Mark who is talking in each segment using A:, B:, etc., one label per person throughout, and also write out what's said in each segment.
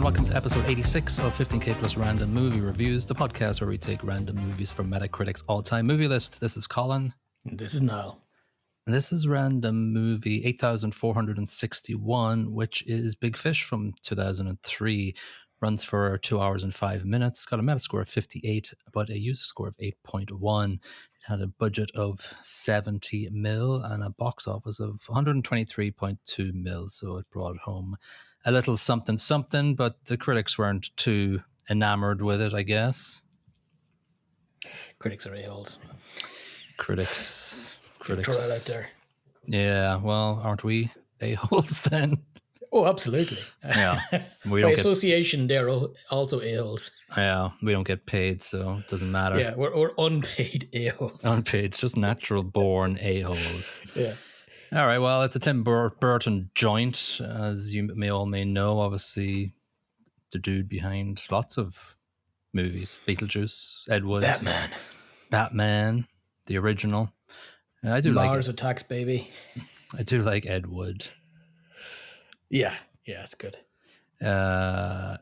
A: and welcome to episode 86 of 15K Plus Random Movie Reviews, the podcast where we take random movies from Metacritic's all-time movie list. This is Colin.
B: This is Niall.
A: And this is random movie 8461, which is Big Fish from 2003. Runs for 2 hours and 5 minutes. Got a Metascore of 58, but a user score of 8.1. It had a budget of 70 mil and a box office of 123.2 mil. So it brought home a little something, but the critics weren't too enamored with it, I guess.
B: Critics are a-holes.
A: Critics.
B: Throw it out there.
A: Yeah, well, aren't we a-holes then?
B: Oh, absolutely.
A: Yeah.
B: By association, they're also a-holes.
A: Yeah, we don't get paid, so it doesn't matter.
B: Yeah, we're unpaid a-holes.
A: Unpaid, just natural born a-holes.
B: Yeah.
A: All right, well, it's a Tim Burton joint, as you may know. Obviously, the dude behind lots of movies. Beetlejuice, Ed Wood. Batman, the original. I do
B: Mars Attacks, baby.
A: I do like Ed Wood.
B: Yeah, it's good.
A: It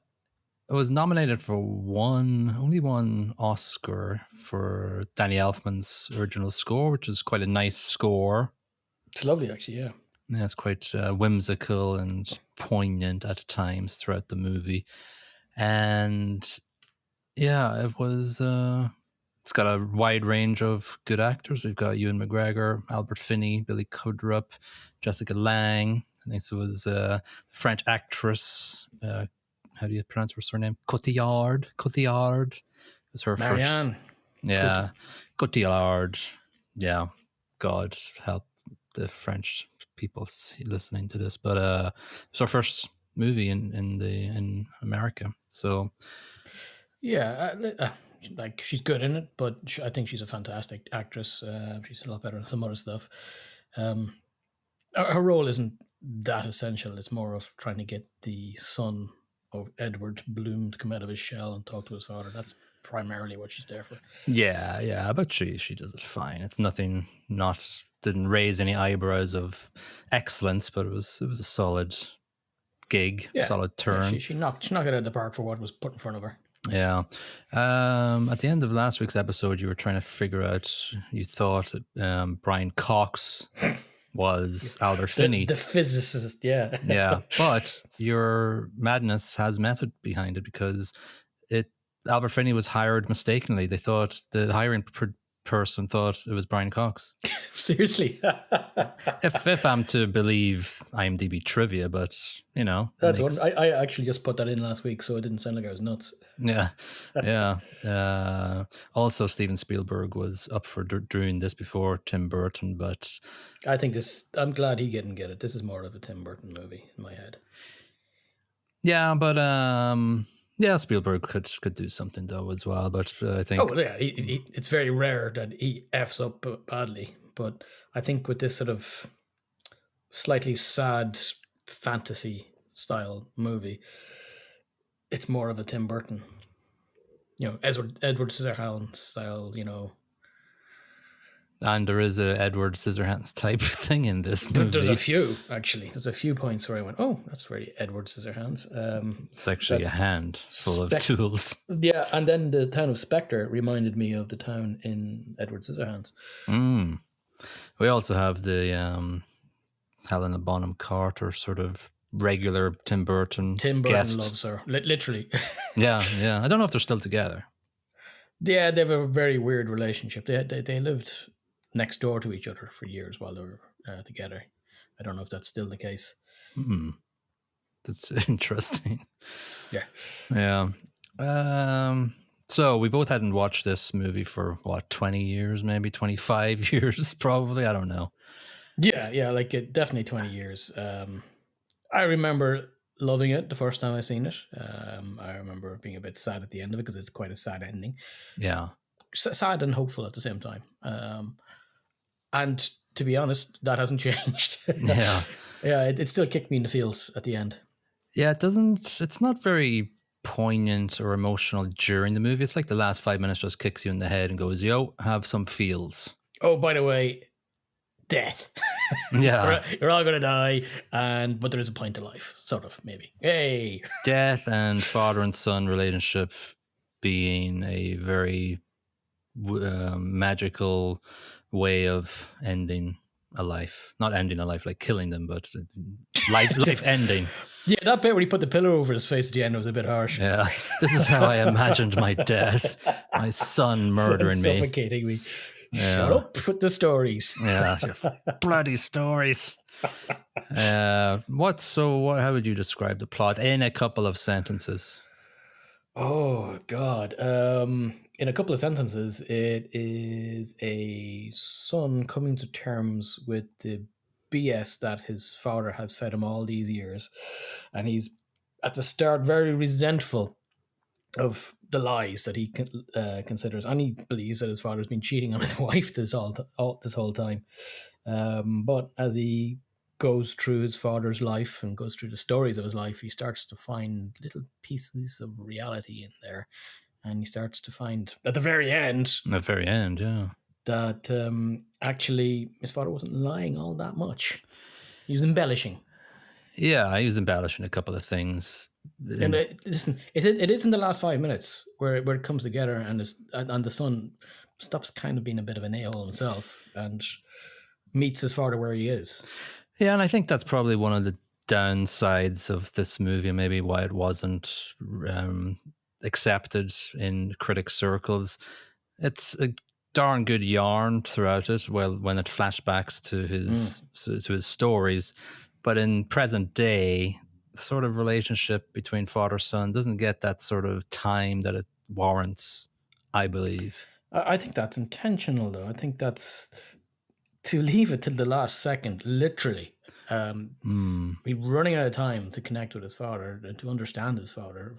A: was nominated for only one Oscar for Danny Elfman's original score, which is quite a nice score.
B: It's lovely, actually, yeah.
A: Yeah, it's quite whimsical and poignant at times throughout the movie. And yeah, it was... it's got a wide range of good actors. We've got Ewan McGregor, Albert Finney, Billy Crudup, Jessica Lange. I think it was French actress. How do you pronounce her surname? Cotillard. It was her
B: Marianne.
A: first. Yeah, Cotillard. Yeah, God help the French people listening to this, but it's her first movie in America. So
B: yeah, like she's good in it, but I think she's a fantastic actress. She's a lot better than some other stuff. Her role isn't that essential. It's more of trying to get the son of Edward Bloom to come out of his shell and talk to his father. That's primarily what she's there for.
A: Yeah, but she does it fine. It's nothing, didn't raise any eyebrows of excellence, but it was a solid gig, solid turn.
B: Yeah, she knocked it out of the park for what was put in front of her.
A: Yeah. At the end of last week's episode, you were trying to figure out, you thought Brian Cox was Albert Finney.
B: The physicist, yeah.
A: Yeah, but your madness has method behind it because Albert Finney was hired mistakenly. They thought the hiring person thought it was Brian Cox.
B: Seriously?
A: if I'm to believe IMDb trivia, but you know.
B: That's one. I actually just put that in last week, so it didn't sound like I was nuts.
A: Yeah. Also, Steven Spielberg was up for doing this before Tim Burton, but
B: I think I'm glad he didn't get it. This is more of a Tim Burton movie in my head.
A: Yeah, but Spielberg could do something though as well. But I think
B: it's very rare that he F's up badly. But I think with this sort of slightly sad fantasy style movie, it's more of a Tim Burton, Edward Scissorhands style,
A: And there is a Edward Scissorhands type thing in this movie.
B: There's a few, actually. There's a few points where I went, oh, that's very Edward Scissorhands. It's
A: actually a hand full of tools.
B: Yeah, and then the town of Spectre reminded me of the town in Edward Scissorhands.
A: We also have the Helena Bonham Carter sort of regular Tim Burton guest.
B: Loves her, literally.
A: Yeah. I don't know if they're still together.
B: Yeah, they have a very weird relationship. They lived next door to each other for years while they were together. I don't know if that's still the case.
A: That's interesting.
B: Yeah.
A: So we both hadn't watched this movie for 20 years, maybe 25 years, probably. I don't know.
B: Yeah, like definitely 20 years. I remember loving it the first time I seen it. I remember being a bit sad at the end of it because it's quite a sad ending.
A: Yeah.
B: Sad and hopeful at the same time. And to be honest, that hasn't changed.
A: Yeah.
B: Yeah, it still kicked me in the feels at the end.
A: Yeah, it's not very poignant or emotional during the movie. It's like the last 5 minutes just kicks you in the head and goes, yo, have some feels.
B: Oh, by the way, death.
A: Yeah.
B: You're all gonna die, but there is a point to life, sort of, maybe. Hey,
A: Death and father and son relationship being a very magical way of ending a life. Not ending a life like killing them, but life ending.
B: Yeah, that bit where he put the pillow over his face at the end was a bit harsh.
A: Yeah, this is how I imagined my death. My son murdering me.
B: Suffocating me. Shut up with the stories.
A: Yeah, bloody stories. How would you describe the plot in a couple of sentences?
B: Oh, God. In a couple of sentences, it is a son coming to terms with the BS that his father has fed him all these years. And he's, at the start, very resentful of the lies that he considers. And he believes that his father's been cheating on his wife this whole time. But as he goes through his father's life and goes through the stories of his life, he starts to find little pieces of reality in there. And he starts to find, at the very end,
A: Yeah,
B: that actually his father wasn't lying all that much. He was embellishing.
A: Yeah, he was embellishing a couple of things.
B: And listen, it is in the last 5 minutes where it comes together, and the son stops kind of being a bit of an a-hole himself and meets his father where he is.
A: Yeah, and I think that's probably one of the downsides of this movie, and maybe why it wasn't accepted in critic circles. It's a darn good yarn throughout it. Well, when it flashbacks to his stories, but in present day, the sort of relationship between father and son doesn't get that sort of time that it warrants, I believe.
B: I think that's intentional, though. I think that's to leave it till the last second, literally. He's running out of time to connect with his father and to understand his father.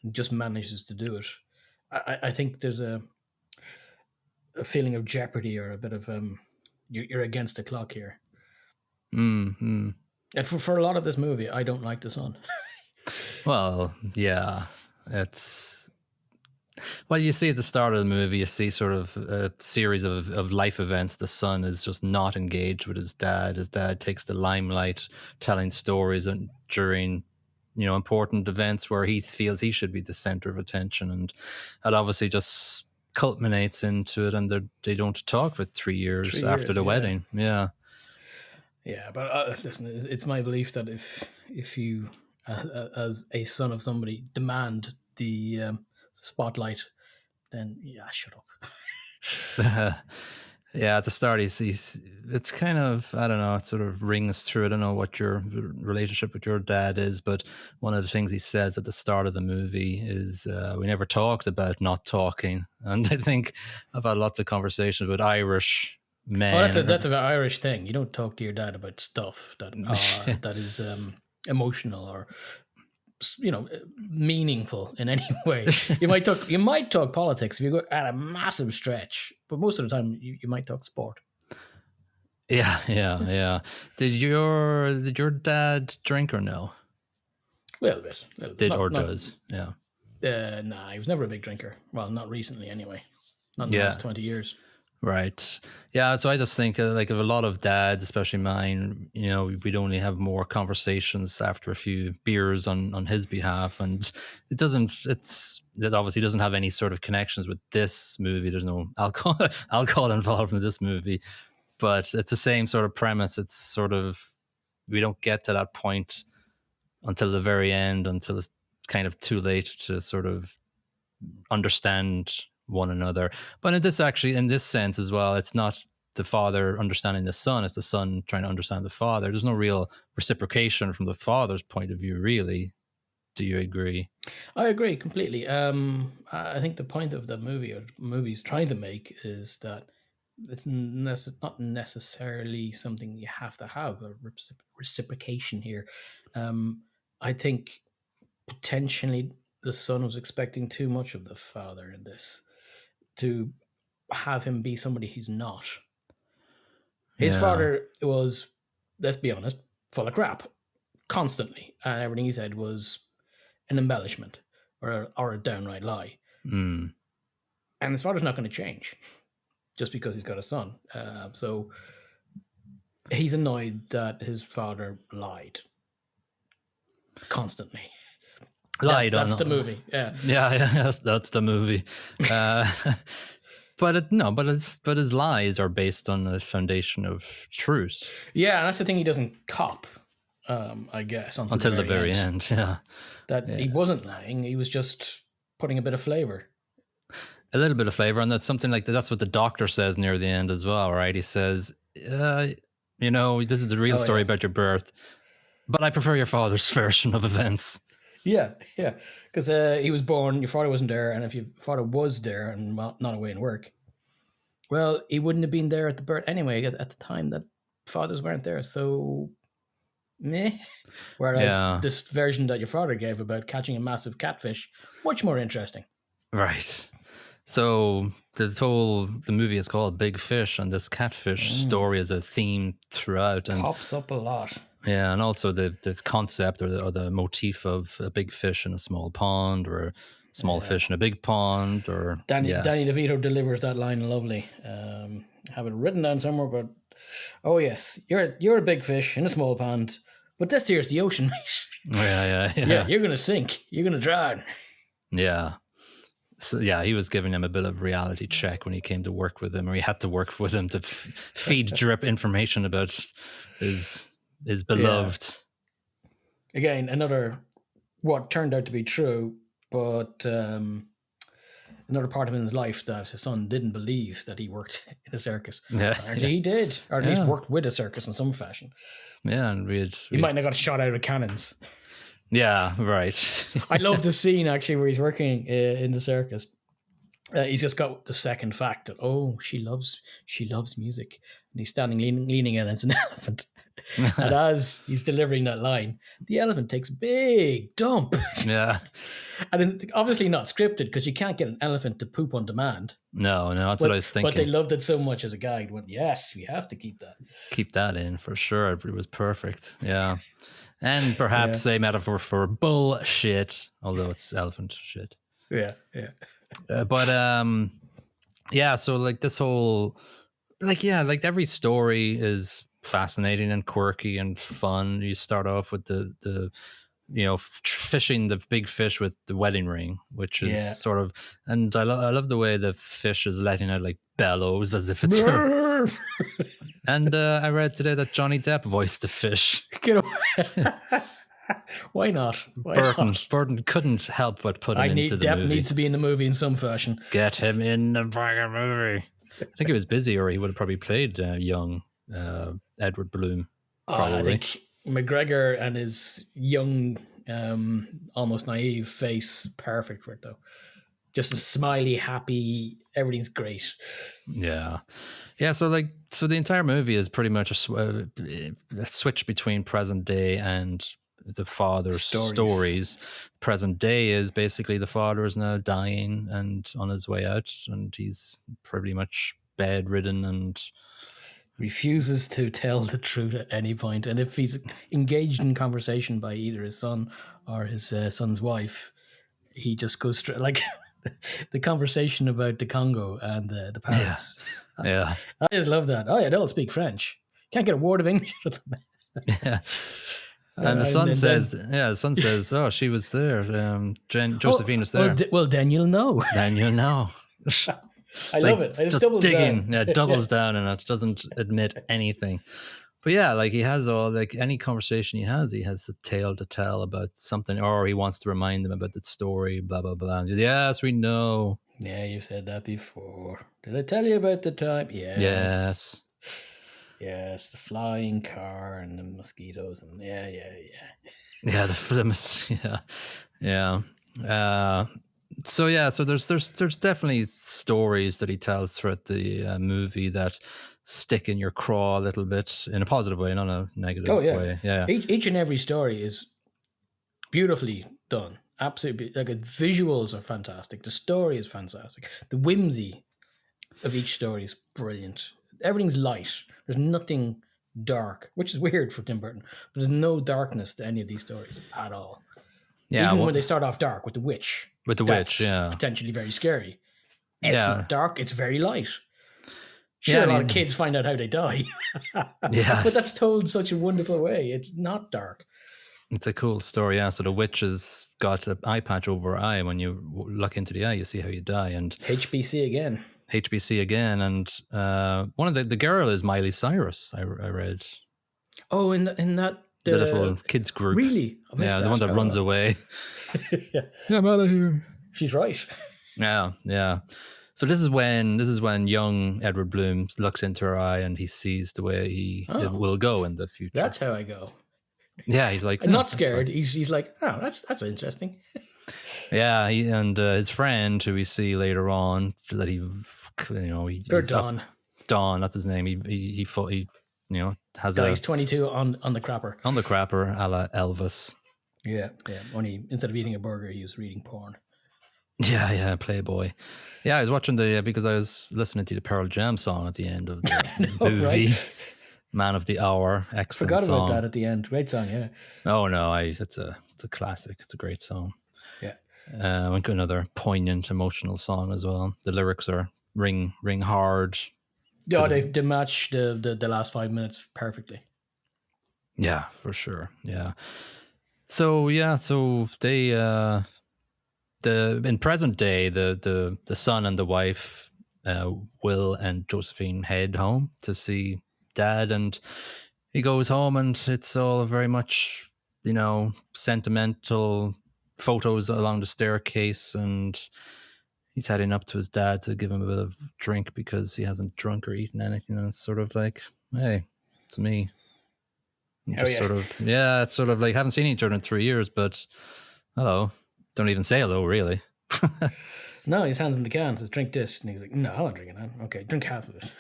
B: And just manages to do it. I think there's a feeling of jeopardy, or a bit of you're against the clock here.
A: Mm-hmm.
B: And for a lot of this movie, I don't like the son.
A: Well, yeah, well, you see at the start of the movie, you see sort of a series of life events. The son is just not engaged with his dad. His dad takes the limelight, telling stories and during, important events where he feels he should be the center of attention, and it obviously just culminates into it. And they don't talk for 3 years after the wedding. Yeah.
B: Yeah, but listen, it's my belief that if you, as a son of somebody, demand the spotlight, then shut up.
A: Yeah, at the start, it's kind of, I don't know, it sort of rings through. I don't know what your relationship with your dad is, but one of the things he says at the start of the movie is, we never talked about not talking. And I think I've had lots of conversations with Irish men.
B: Oh, that's an Irish thing. You don't talk to your dad about stuff that is emotional or meaningful in any way. You might talk politics if you go at a massive stretch, but most of the time you might talk sport.
A: Yeah. Did your dad drink or no?
B: A little bit.
A: Does? Yeah.
B: Nah, he was never a big drinker. Well, not recently anyway. Not in the last 20 years.
A: Right. Yeah. So I just think like of a lot of dads, especially mine, we'd only have more conversations after a few beers on his behalf. And it obviously doesn't have any sort of connections with this movie. There's no alcohol involved in this movie, but it's the same sort of premise. It's sort of, we don't get to that point until the very end, until it's kind of too late to sort of understand one another. But in this sense as well, it's not the father understanding the son, it's the son trying to understand the father. There's no real reciprocation from the father's point of view, really. Do you agree?
B: I agree completely. I think the point of the movie, or movies trying to make, is that it's not necessarily something you have to have a reciprocation here. I think potentially the son was expecting too much of the father in this, to have him be somebody he's not. His father was, let's be honest, full of crap constantly, and everything he said was an embellishment or a downright lie. And his father's not going to change just because he's got a son. So He's annoyed that his father lied constantly.
A: Lied
B: That's
A: on.
B: the movie. Yeah.
A: Yeah, that's the movie. Uh, but his lies are based on a foundation of truth
B: Yeah, and that's the thing he doesn't cop, I guess, until
A: until the
B: the
A: very
B: very end.
A: end. Yeah,
B: That he wasn't lying, he was just putting a bit of flavor.
A: a little bit of flavor, and that's something like that. That's what the doctor says near the end as well, right? He says, "You know, this is the real story about your birth, but I prefer your father's version of events."
B: Yeah, yeah. Because he was born, your father wasn't there, and if your father was there and not away in work, well, he wouldn't have been there at the birth anyway, at the time that fathers weren't there. So, meh. Whereas
A: Yeah,
B: this version that your father gave about catching a massive catfish, much more interesting.
A: right. So the movie is called Big Fish, and this catfish story is a theme throughout, and
B: Pops up a lot.
A: yeah, and also the concept or the motif of a big fish in a small pond, or a small fish in a big pond, or
B: Danny DeVito delivers that line lovely. Have it written down somewhere, but oh yes, you're a big fish in a small pond, but this here's the ocean, mate. Yeah, you're gonna sink. You're gonna drown.
A: Yeah. So yeah, he was giving him a bit of reality check when he came to work with him, or he had to work with him to feed drip information about his beloved.
B: Again, another what turned out to be true, but another part of his life that his son didn't believe that he worked in a circus.
A: Yeah,
B: Apparently he did, or at least worked with a circus in some fashion.
A: Yeah, and
B: he might not have got shot out of cannons.
A: Yeah, right.
B: I love the scene actually where he's working in the circus. He's just got the second fact that she loves music, and he's standing leaning in, and it's an elephant. And as he's delivering that line, the elephant takes a big dump.
A: Yeah,
B: and obviously not scripted because you can't get an elephant to poop on demand.
A: No, that's what I was thinking.
B: But they loved it so much as a gag. Went, yes, we have to keep that
A: in for sure. It was perfect. Yeah. And perhaps a metaphor for bullshit, although it's elephant shit.
B: Yeah.
A: So like this whole, like every story is fascinating and quirky and fun. You start off with the fishing the big fish with the wedding ring, which is sort of, and I love the way the fish is letting out like bellows as if it's and I read today that Johnny Depp voiced the fish.
B: Why not?
A: Burton couldn't help but put him into the movie.
B: Depp needs to be in the movie in some fashion.
A: Get him in the fucking movie. I think he was busy, or he would have probably played young Edward Bloom. Probably.
B: I think McGregor and his young, almost naive face, perfect for it though. Just a smiley, happy, everything's great.
A: Yeah. So the entire movie is pretty much a switch between present day and the father's stories. Present day is basically the father is now dying and on his way out, and he's pretty much bedridden and
B: refuses to tell the truth at any point. And if he's engaged in conversation by either his son or his son's wife, he just goes straight, like the conversation about the Congo and the parents.
A: Yeah.
B: I just love that. Oh yeah, they all speak French. Can't get a word of English out of them.
A: Yeah. And the son says, "Oh, she was there. Josephine was there."
B: Well, then you'll know.
A: Then you'll know.
B: I love it. It just
A: digging, down. Yeah, doubles down, and it doesn't admit anything. But yeah, like he has any conversation he has a tale to tell about something, or he wants to remind them about the story. Blah blah blah. And yes, we know.
B: Yeah, you've said that before. Did I tell you about the time? Yes. Yes, the flying car and the mosquitoes and yeah.
A: Yeah, So there's definitely stories that he tells throughout the movie that stick in your craw a little bit in a positive way, not a negative way. Yeah.
B: Each and every story is beautifully done. Absolutely, like the visuals are fantastic. The story is fantastic. The whimsy of each story is brilliant. Everything's light. There's nothing dark, which is weird for Tim Burton. But there's no darkness to any of these stories at all. Yeah, even when they start off dark with the witch.
A: Potentially
B: very scary. It's not dark. It's very light. Sure, a lot of kids find out how they die.
A: Yes.
B: But that's told in such a wonderful way. It's not dark.
A: It's a cool story, yeah. So the witch has got an eye patch over her eye. When you look into the eye, you see how you die. And
B: HBC again.
A: And one of the girl is Miley Cyrus. I read.
B: Oh, in that
A: the little kids group.
B: Really?
A: Yeah, the one that runs away.
B: Yeah,
A: I'm out of here.
B: She's right.
A: Yeah. So this is when young Edward Bloom looks into her eye and he sees the way it will go in the future.
B: That's how I go.
A: Yeah, he's like,
B: I'm not scared. He's like, oh, that's interesting.
A: Yeah, his friend who we see later on that
B: Don.
A: Don, that's his name. He has
B: Dies 22 on the crapper.
A: On the crapper, a la Elvis.
B: Yeah. Only instead of eating a burger, he was reading porn.
A: Yeah, Playboy. Yeah, I was watching because I was listening to the Pearl Jam song at the end of the movie. Right? Man of the Hour, excellent
B: Forgot
A: song.
B: about that at the end. Great song, yeah.
A: Oh no, it's a classic. It's a great song.
B: Yeah.
A: Another poignant, emotional song as well. The lyrics are ring hard.
B: Yeah, they match the last 5 minutes perfectly.
A: Yeah, for sure. Yeah. So they in present day the son and the wife, Will and Josephine, head home to see Dad, and he goes home and it's all very much sentimental photos along the staircase, and he's heading up to his dad to give him a bit of drink because he hasn't drunk or eaten anything, and it's sort of like, hey, it's me. It's sort of like, haven't seen each other in 3 years, but hello. Don't even say hello, really.
B: No, he hands him the can, says, drink this. And he's like, no, I'm not drinking that. Okay, drink half of it.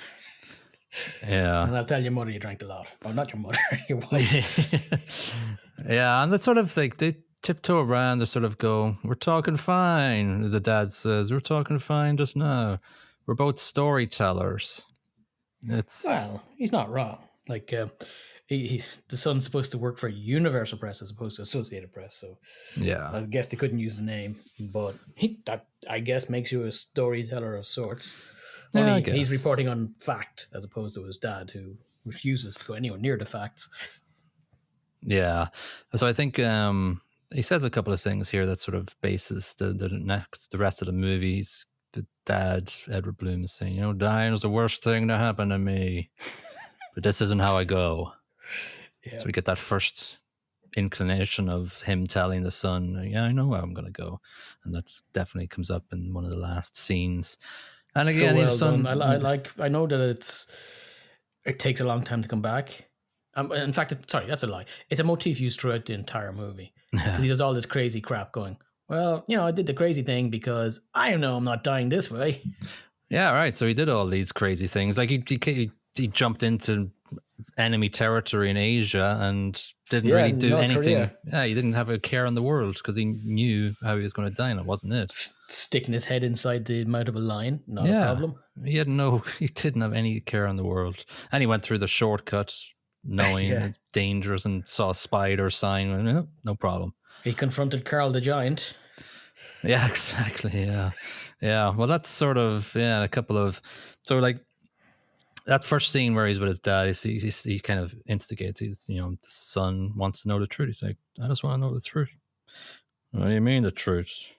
A: Yeah.
B: And I'll tell your mother you drank a lot. Oh, not your mother, your wife.
A: Yeah, and that's sort of like, they tiptoe around, they sort of go, we're talking fine. The dad says, we're talking fine just now. We're both storytellers.
B: Well, he's not wrong. Like, the son's supposed to work for Universal Press as opposed to Associated Press, so
A: yeah,
B: I guess they couldn't use the name, but that I guess makes you a storyteller of sorts.
A: Yeah,
B: Only he's reporting on fact as opposed to his dad, who refuses to go anywhere near the facts.
A: Yeah, so I think he says a couple of things here that sort of bases the rest of the movies. The dad, Edward Bloom, is saying, dying is the worst thing to happen to me, but this isn't how I go. Yeah. So we get that first inclination of him telling the son, yeah, I know where I'm going to go. And that definitely comes up in one of the last scenes. And again,
B: so well son, I know that it takes a long time to come back. In fact, that's a lie. It's a motif used throughout the entire movie. Because he does all this crazy crap going, well, I did the crazy thing because I know I'm not dying this way.
A: Yeah, right. So he did all these crazy things. Like he jumped into enemy territory in Asia and didn't really do anything. Korea. Yeah, he didn't have a care in the world because he knew how he was going to die, and it wasn't it.
B: Sticking his head inside the mouth of a lion, not a problem.
A: He didn't have any care in the world. And he went through the shortcut knowing it's dangerous and saw a spider sign. And, no problem.
B: He confronted Carl the Giant.
A: Yeah, exactly. Yeah. Well, that's sort of, a couple of, so like, that first scene where he's with his dad, he kind of instigates. He's, the son wants to know the truth. He's like, I just want to know the truth. What do you mean the truth?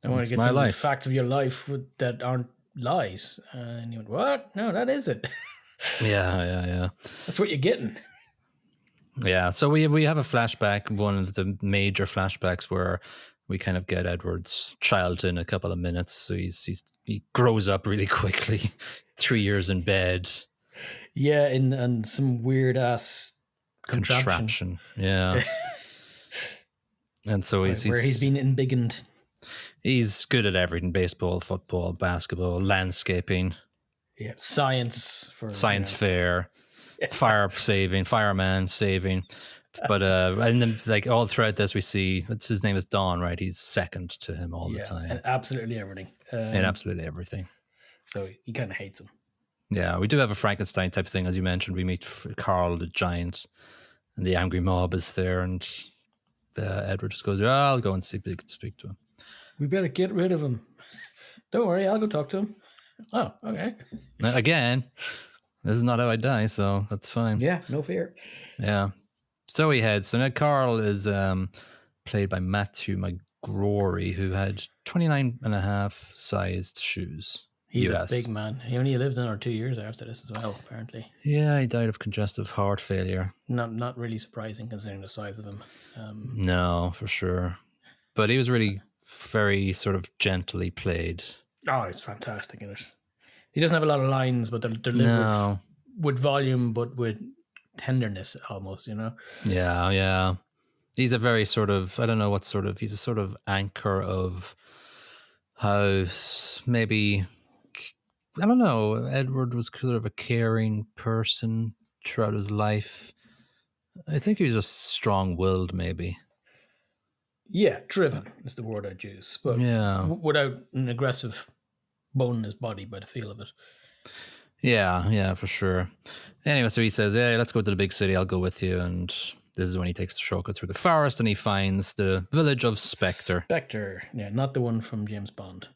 B: I want to get some facts of your life that aren't lies. And he went, what? No, that isn't.
A: Yeah.
B: That's what you're getting.
A: Yeah. So we have a flashback, one of the major flashbacks where we kind of get Edward's childhood in a couple of minutes. So he grows up really quickly. 3 years in bed.
B: Yeah, and some weird ass contraption.
A: Yeah. And so
B: he's been embiggened.
A: He's good at everything: baseball, football, basketball, landscaping.
B: Yeah, science
A: fair, fireman saving. But and then like all throughout this, we see his name is Don, right? He's second to him all the time.
B: And absolutely everything.
A: In absolutely everything.
B: So he kind of hates him.
A: Yeah, we do have a Frankenstein type thing, as you mentioned. We meet Carl the Giant, and the angry mob is there, and Edward just goes, "Oh, I'll go and speak to him."
B: We better get rid of him. Don't worry, I'll go talk to him. Oh, okay.
A: Now, again, this is not how I die, so that's fine.
B: Yeah, no fear.
A: Yeah. So he heads. So now Carl is played by Matthew McGrory, who had 29 and a half sized shoes.
B: He's
A: US.
B: a big man. He only lived another 2 years after this as well, apparently.
A: Yeah, he died of congestive heart failure.
B: Not really surprising considering the size of him.
A: No, for sure. But he was really very sort of gently played.
B: Oh, it's fantastic in it. He doesn't have a lot of lines, but they're delivered with volume, but with tenderness almost, you know?
A: Yeah, yeah. He's a very sort of, I don't know what sort of, he's a sort of anchor of how maybe, I don't know, Edward was sort of a caring person throughout his life. I think he was just strong-willed, maybe.
B: Yeah, driven is the word I'd use, but without an aggressive bone in his body by the feel of it.
A: Yeah, for sure. Anyway, so he says, "Yeah, let's go to the big city. I'll go with you." And this is when he takes the shortcut through the forest and he finds the village of Spectre.
B: Spectre, yeah, not the one from James Bond.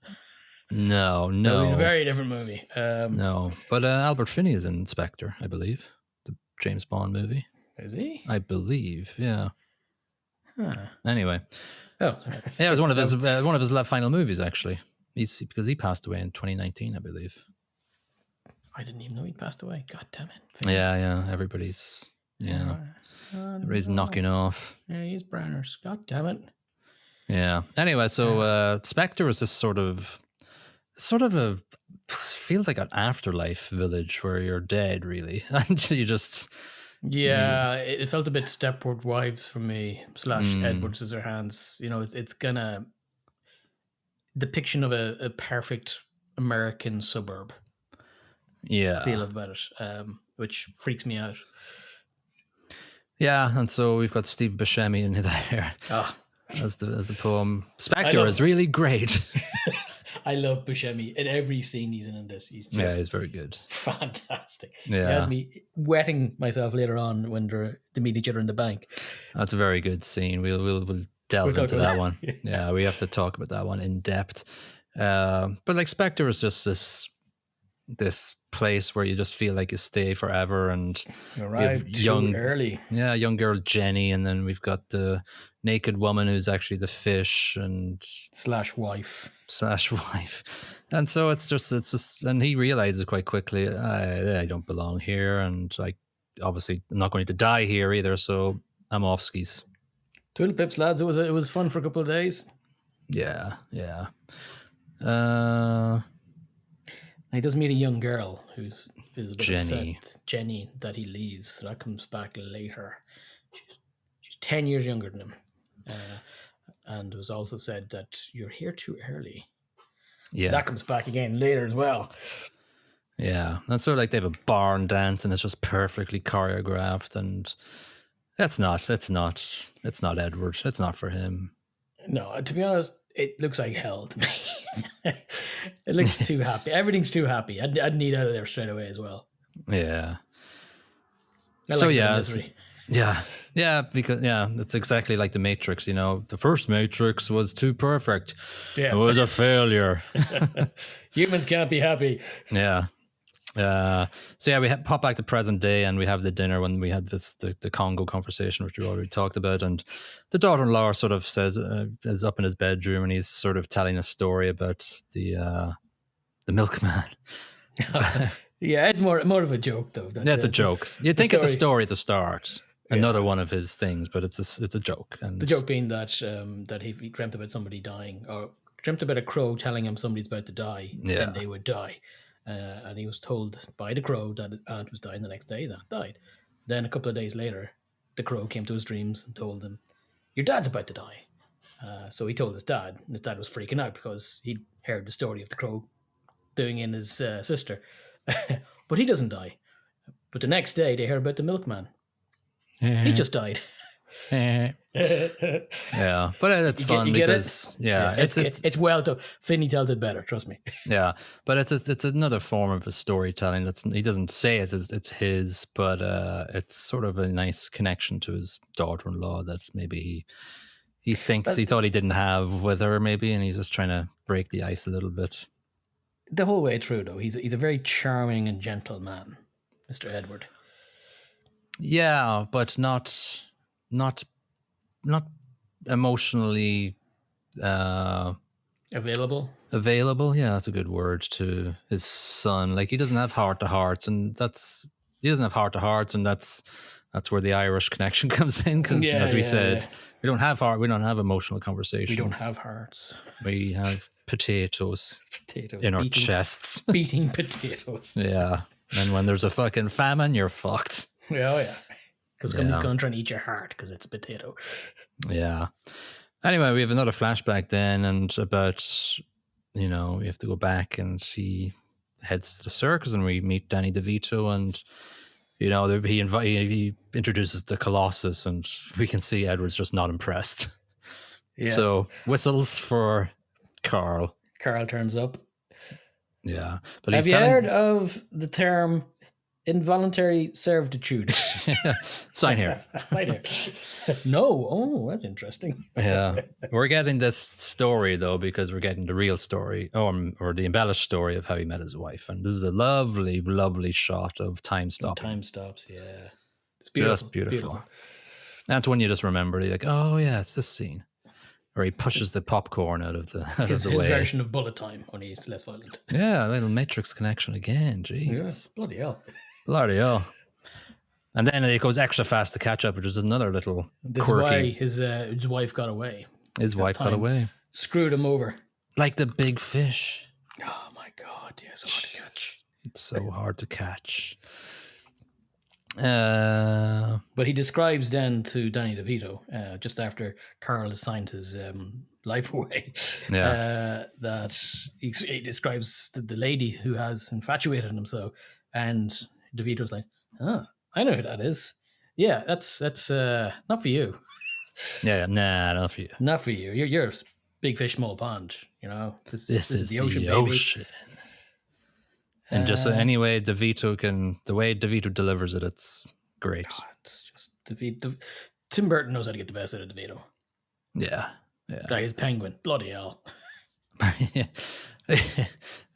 A: No.
B: A very different movie.
A: No, but Albert Finney is in Spectre, I believe, the James Bond movie.
B: Is he?
A: I believe, yeah.
B: Huh.
A: Anyway,
B: sorry.
A: Yeah, it was one of his final movies actually. Because he passed away in 2019, I believe.
B: I didn't even know he passed away. God damn it!
A: Finney. Yeah. Everybody's knocking off.
B: Yeah, he's Browners. God damn it!
A: Yeah. Anyway, so Spectre is this sort of a feels like an afterlife village where you're dead, really, and you just.
B: Yeah, it felt a bit Stepford Wives for me / Edward Scissorhands. You know, it's gonna depiction of a perfect American suburb.
A: Yeah,
B: feel about it, which freaks me out.
A: Yeah, and so we've got Steve Buscemi in there as the poem. Spectre is really great.
B: I love Buscemi in every scene he's in this. He's
A: very good,
B: fantastic.
A: Yeah,
B: he has me wetting myself later on when they meet each other in the bank.
A: That's a very good scene. We'll delve into that one. Yeah, we have to talk about that one in depth. But like Spectre is just this place where you just feel like you stay forever, and
B: you arrive too early.
A: Yeah, young girl Jenny, and then we've got the naked woman who's actually the fish and
B: slash wife,
A: and so it's just, and he realizes quite quickly, I don't belong here, and like obviously I'm not going to die here either, so I'm off skis.
B: Twiddle pips, lads. It was fun for a couple of days.
A: Yeah.
B: He does meet a young girl who's a bit
A: Jenny.
B: upset, Jenny, that he leaves. So that comes back later. She's 10 years younger than him. And it was also said that you're here too early.
A: Yeah.
B: That comes back again later as well.
A: Yeah. And so like they have a barn dance and it's just perfectly choreographed, and it's not Edward. It's not for him.
B: No, to be honest, it looks like hell to me. It looks too happy. Everything's too happy. I'd need out of there straight away as well.
A: Yeah.
B: Misery.
A: Yeah, because it's exactly like the Matrix. You know, the first Matrix was too perfect.
B: Yeah,
A: it was a failure.
B: Humans can't be happy.
A: Yeah. We pop back to present day, and we have the dinner when we had the Congo conversation, which we already talked about, and the daughter-in-law sort of says is up in his bedroom, and he's sort of telling a story about the milkman.
B: Yeah, it's more of a joke though.
A: That's a joke. You'd think it's a story at the start. Another one of his things, but it's a joke. And
B: the joke being that he dreamt about somebody dying, or dreamt about a crow telling him somebody's about to die, then they would die. And he was told by the crow that his aunt was dying the next day. His aunt died. Then a couple of days later, the crow came to his dreams and told him, "Your dad's about to die." So he told his dad, and his dad was freaking out because he'd heard the story of the crow doing in his sister. But he doesn't die. But the next day, they heard about the milkman. He just died.
A: Yeah, but it's fun because it's
B: well done. Finney tells it better, trust me.
A: Yeah, but it's another form of a storytelling. He doesn't say it's his, but it's sort of a nice connection to his daughter-in-law that maybe he thinks he thought he didn't have with her, maybe, and he's just trying to break the ice a little bit.
B: the whole way through, though, he's a very charming and gentle man, Mr. Edward.
A: Yeah, but not emotionally
B: available.
A: Yeah, that's a good word, to his son. Like, he doesn't have heart to hearts, and that's where the Irish connection comes in, because as we said, we don't have emotional conversations.
B: We don't have hearts.
A: We have potatoes in our chests.
B: Beating potatoes.
A: Yeah. And when there's a fucking famine, you're fucked.
B: Yeah. Because somebody's going to try and eat your heart because it's potato.
A: Yeah. Anyway, we have another flashback then, and about, we have to go back, and he heads to the circus, and we meet Danny DeVito, and he introduces the Colossus, and we can see Edward's just not impressed. Yeah. So whistles for Carl.
B: Carl turns up.
A: Yeah.
B: But have you heard of the term involuntary servitude?
A: Sign here.
B: No. Oh, that's interesting.
A: Yeah. We're getting this story, though, because we're getting the real story, or the embellished story of how he met his wife. And this is a lovely, lovely shot of time stopping.
B: Time stops, yeah. It's beautiful.
A: Just beautiful. That's when you just remember, you're like, oh, yeah, it's this scene. Or he pushes the popcorn out of the way. His
B: version of bullet time, only it's less violent.
A: Yeah, a little Matrix connection again. Jesus.
B: Yeah, bloody hell.
A: And then it goes extra fast to catch up, which is another little
B: This
A: quirky.
B: is why his wife got away.
A: His wife got away.
B: Screwed him over.
A: Like the big fish.
B: Oh my God, yeah, so hard to catch.
A: It's so hard to catch.
B: But he describes then to Danny DeVito, just after Carl has signed his life away, that he describes the lady who has infatuated him. So, and DeVito's like, "Oh, I know who that is. Yeah, that's not for you.
A: Yeah, nah, not for you.
B: Not for you. You're big fish, small pond. This is the ocean, baby."
A: And just anyway, the way DeVito delivers it, it's great.
B: God, it's just DeVito. Tim Burton knows how to get the best out of DeVito.
A: Yeah.
B: Like his penguin. Bloody hell.
A: Yeah,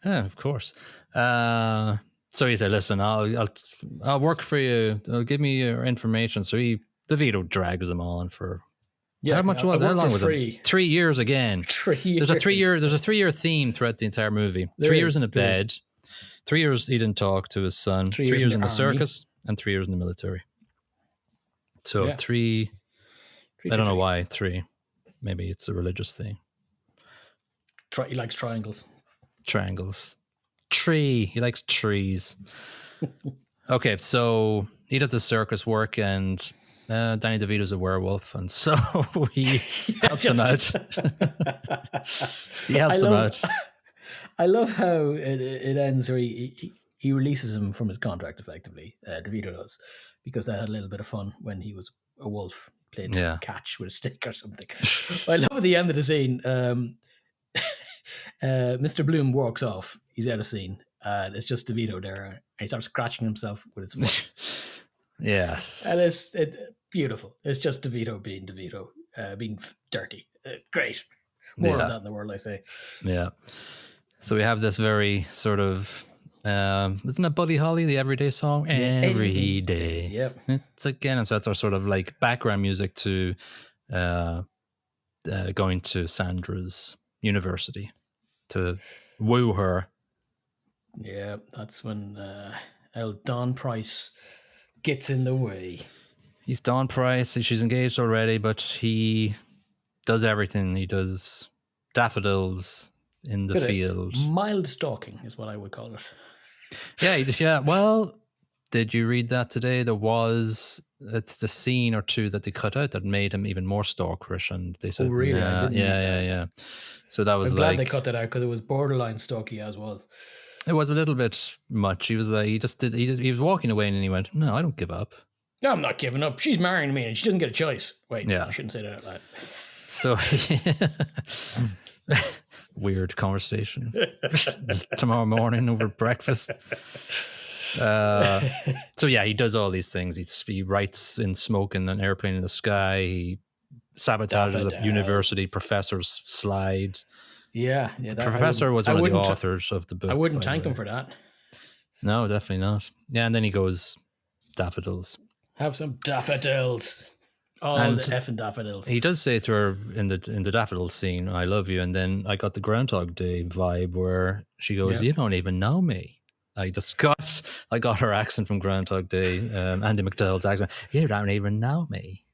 A: of course. So he said, "Listen, I'll work for you. Give me your information." So DeVito drags them on for how much was it? How long was it? 3 years again.
B: 3 years.
A: There's a 3-year theme throughout the entire movie. 3 years in a bed. 3 years he didn't talk to his son. 3 years in the circus, and 3 years in the military. So 3. I don't know why 3. Maybe it's a religious thing.
B: He likes triangles.
A: Tree. He likes trees. Okay, so he does the circus work, and Danny DeVito's a werewolf, and so he helps him out. He helps him out.
B: I love how it ends where he releases him from his contract, effectively. DeVito does, because they had a little bit of fun when he was a wolf, played catch with a stick or something. I love at the end of the scene, Mr. Bloom walks off. He's out of scene. And it's just DeVito there, and he starts scratching himself with his foot.
A: Yes.
B: And it's beautiful. It's just DeVito being DeVito, being dirty. Great. More of that in the world, I say.
A: Yeah. So we have this very sort of, isn't it Buddy Holly, the Everyday song? Every day.
B: Yep.
A: So that's our sort of like background music to going to Sandra's university to woo her.
B: Yeah, that's when Don Price gets in the way.
A: He's Don Price. She's engaged already, but he does everything. He does daffodils in the field.
B: Mild stalking is what I would call it.
A: Yeah. Well, did you read that today? It's the scene or two that they cut out that made him even more stalkerish, and they said,
B: "Oh, really?
A: Yeah. So that was
B: I'm glad they cut that out, because it was borderline stalky as was.
A: It was a little bit much. He was like, he was walking away, and then he went, "No, I don't give up.
B: No, I'm not giving up. She's marrying me, and she doesn't get a choice." Wait, I shouldn't say that out loud.
A: So weird conversation tomorrow morning over breakfast. So yeah, he does all these things. He writes in smoke in an airplane in the sky. He sabotages a university professor's slide.
B: Yeah.
A: The
B: That
A: professor was
B: I
A: one of the
B: wouldn't.
A: authors of the book.
B: I wouldn't
A: by the
B: thank him
A: way.
B: for that.
A: No, definitely not. Yeah, and then he goes daffodils.
B: Have some daffodils. All the
A: And
B: effing daffodils.
A: he does say to her in the daffodil scene, "I love you," and then I got the Groundhog Day vibe where she goes,
B: Yeah.
A: "You don't even know me." I got her accent from Groundhog Day, Andy McDowell's accent. You don't even know me.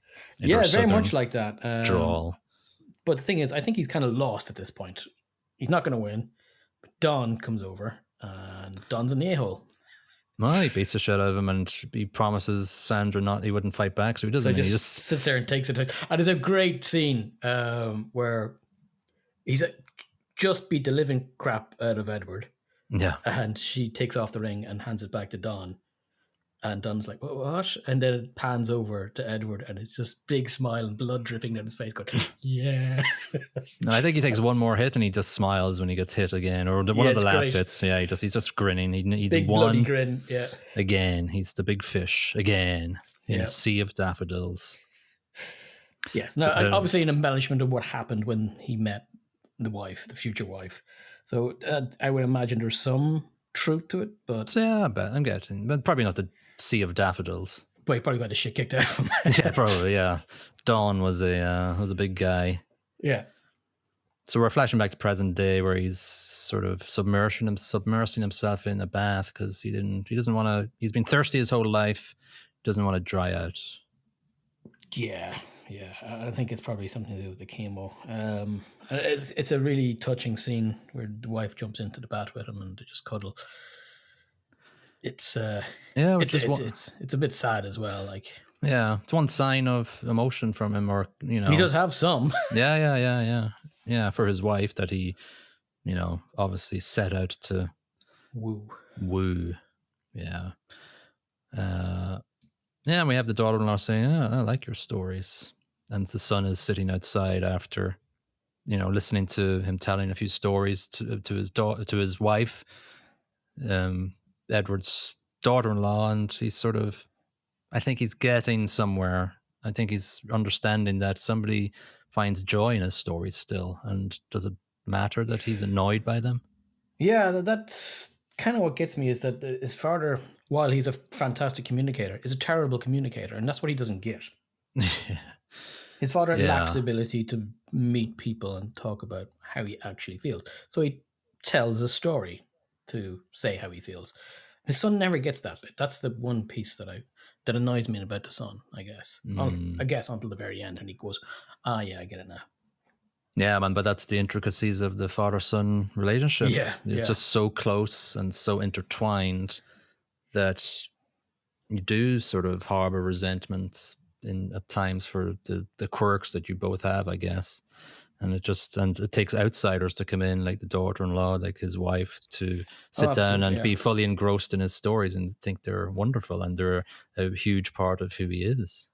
A: In her
B: Yeah, very much
A: southern
B: like that.
A: drawl.
B: But the thing is, I think he's kind of lost at this point. He's not going to win. But Don comes over, and Don's an a-hole.
A: Well, he beats the shit out of him, and he promises Sandra he wouldn't fight back, so he doesn't.
B: So he just sits there and takes it. And there's a great scene where he's just beat the living crap out of Edward.
A: Yeah.
B: And she takes off the ring and hands it back to Don. And Don's like, what? And then it pans over to Edward, and it's just big smile and blood dripping down his face going, yeah.
A: And I think he takes one more hit and he just smiles when he gets hit again, or one of the last hits. Yeah, he's just grinning. He's
B: big
A: one
B: bloody grin. Yeah.
A: again. He's the big fish again in a sea of daffodils.
B: Yes. Now, obviously, an embellishment of what happened when he met the future wife. So I would imagine there's some truth to it, but
A: yeah, I'm getting, but probably not the sea of daffodils.
B: But he probably got the shit kicked out of him.
A: Yeah, probably. Yeah, Don was a big guy.
B: Yeah.
A: So we're flashing back to present day where he's sort of submersing himself in a bath because he doesn't want to. He's been thirsty his whole life. Doesn't want to dry out.
B: Yeah. I think it's probably something to do with the chemo. It's a really touching scene where the wife jumps into the bath with him and they just cuddle. It's a bit sad as well. Like,
A: yeah, it's one sign of emotion from him, or he
B: does have some.
A: Yeah, for his wife that he, obviously set out to woo. Yeah. And we have the daughter-in-law saying, I like your stories. And the son is sitting outside after, listening to him telling a few stories to his wife, Edward's daughter-in-law, and he's sort of, I think he's getting somewhere. I think he's understanding that somebody finds joy in his stories still, and does it matter that he's annoyed by them? Yeah,
B: that's kind of what gets me, is that his father, while he's a fantastic communicator, is a terrible communicator, and that's what he doesn't get. His father lacks the ability to meet people and talk about how he actually feels. So he tells a story to say how he feels. His son never gets that bit. That's the one piece that annoys me about the son, I guess. I guess until the very end, and he goes, yeah, I get it now.
A: Yeah, man, but that's the intricacies of the father-son relationship.
B: Yeah,
A: it's just so close and so intertwined that you do sort of harbor resentments at times for the quirks that you both have, I guess. And it takes outsiders to come in, like the daughter-in-law, like his wife, to sit down and be fully engrossed in his stories and think they're wonderful and they're a huge part of who he is,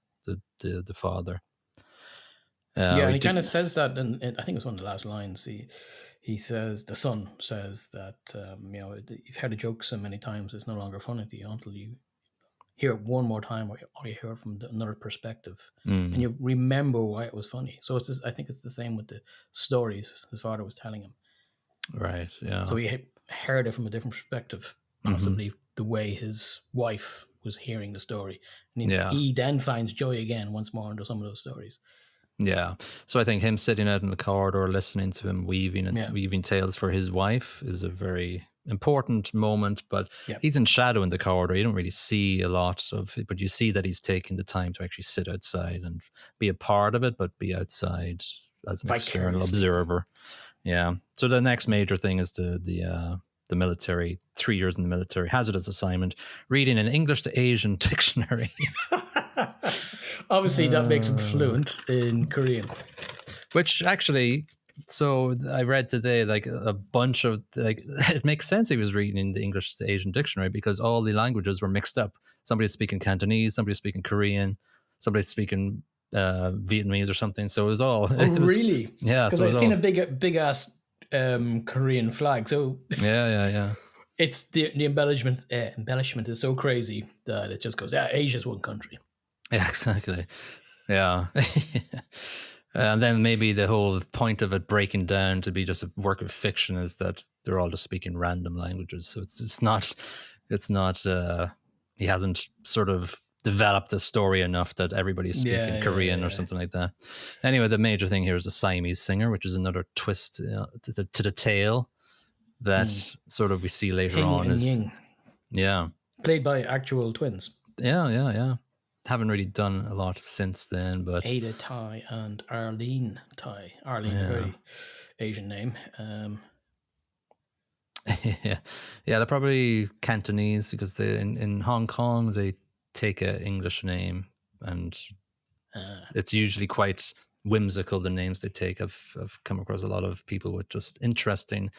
A: the father.
B: And he kind of says that, and I think it's one of the last lines. He says, the son says that, you've heard a joke so many times, it's no longer funny to you until you hear it one more time, or you hear it from another perspective, and you remember why it was funny. So I think it's the same with the stories his father was telling him.
A: Right, yeah.
B: So he heard it from a different perspective, possibly the way his wife was hearing the story. And he then finds joy again once more under some of those stories.
A: Yeah. So I think him sitting out in the corridor, listening to him weaving tales for his wife is a very important moment, but he's in shadow in the corridor. You don't really see a lot of it, but you see that he's taking the time to actually sit outside and be a part of it, but be outside as an external observer. Yeah. So the next major thing is the military, 3 years in the military, hazardous assignment, reading an English to Asian dictionary.
B: Obviously, that makes him fluent in Korean.
A: Which actually, so I read today, like a bunch of, like, it makes sense he was reading the English to Asian dictionary because all the languages were mixed up. Somebody's speaking Cantonese, somebody's speaking Korean, somebody's speaking Vietnamese or something. So it was all.
B: Really?
A: Yeah.
B: Because I've seen a big ass Korean flag. So
A: yeah.
B: It's the embellishment is so crazy that it just goes, Asia's one country.
A: Yeah, exactly. Yeah. And then maybe the whole point of it breaking down to be just a work of fiction is that they're all just speaking random languages. So it's not he hasn't sort of developed a story enough that everybody's speaking Korean or something like that. Anyway, the major thing here is the Siamese singer, which is another twist to the tale that sort of we see later
B: Ping
A: on.
B: and Ying.
A: Yeah.
B: Played by actual twins.
A: Yeah. Haven't really done a lot since then, but
B: Ada Tai and Arlene Tai. Arlene, a very Asian name.
A: yeah, they're probably Cantonese because they in Hong Kong they take an English name, and it's usually quite whimsical. The names they take. I've come across a lot of people with just interesting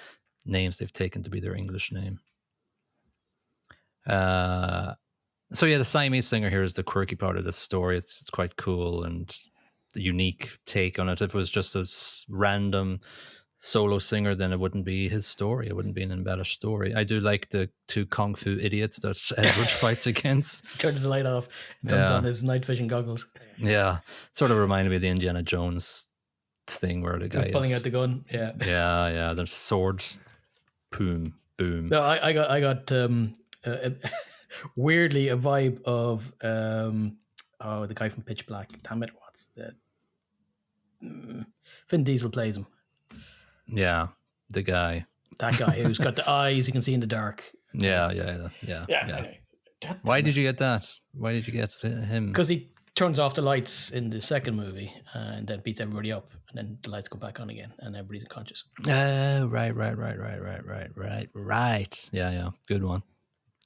A: names they've taken to be their English name. So yeah, the Siamese singer here is the quirky part of the story. It's quite cool and the unique take on it. If it was just a random solo singer, then it wouldn't be his story. It wouldn't be an embellished story. I do like the two kung fu idiots that Edward fights against.
B: Turns the light off, turns on his night vision goggles.
A: Yeah, sort of reminded me of the Indiana Jones thing where the guy is
B: pulling out the gun.
A: Yeah. The sword, boom.
B: No, I got weirdly a vibe of the guy from Pitch Black. Damn it, what's that? Vin Diesel plays him.
A: Yeah, the guy.
B: That guy who's got the eyes you can see in the dark.
A: Yeah.
B: Anyway,
A: Why did you get that? Why did you get him?
B: Because he turns off the lights in the second movie and then beats everybody up, and then the lights go back on again and everybody's unconscious.
A: Oh, right. Yeah. Good one.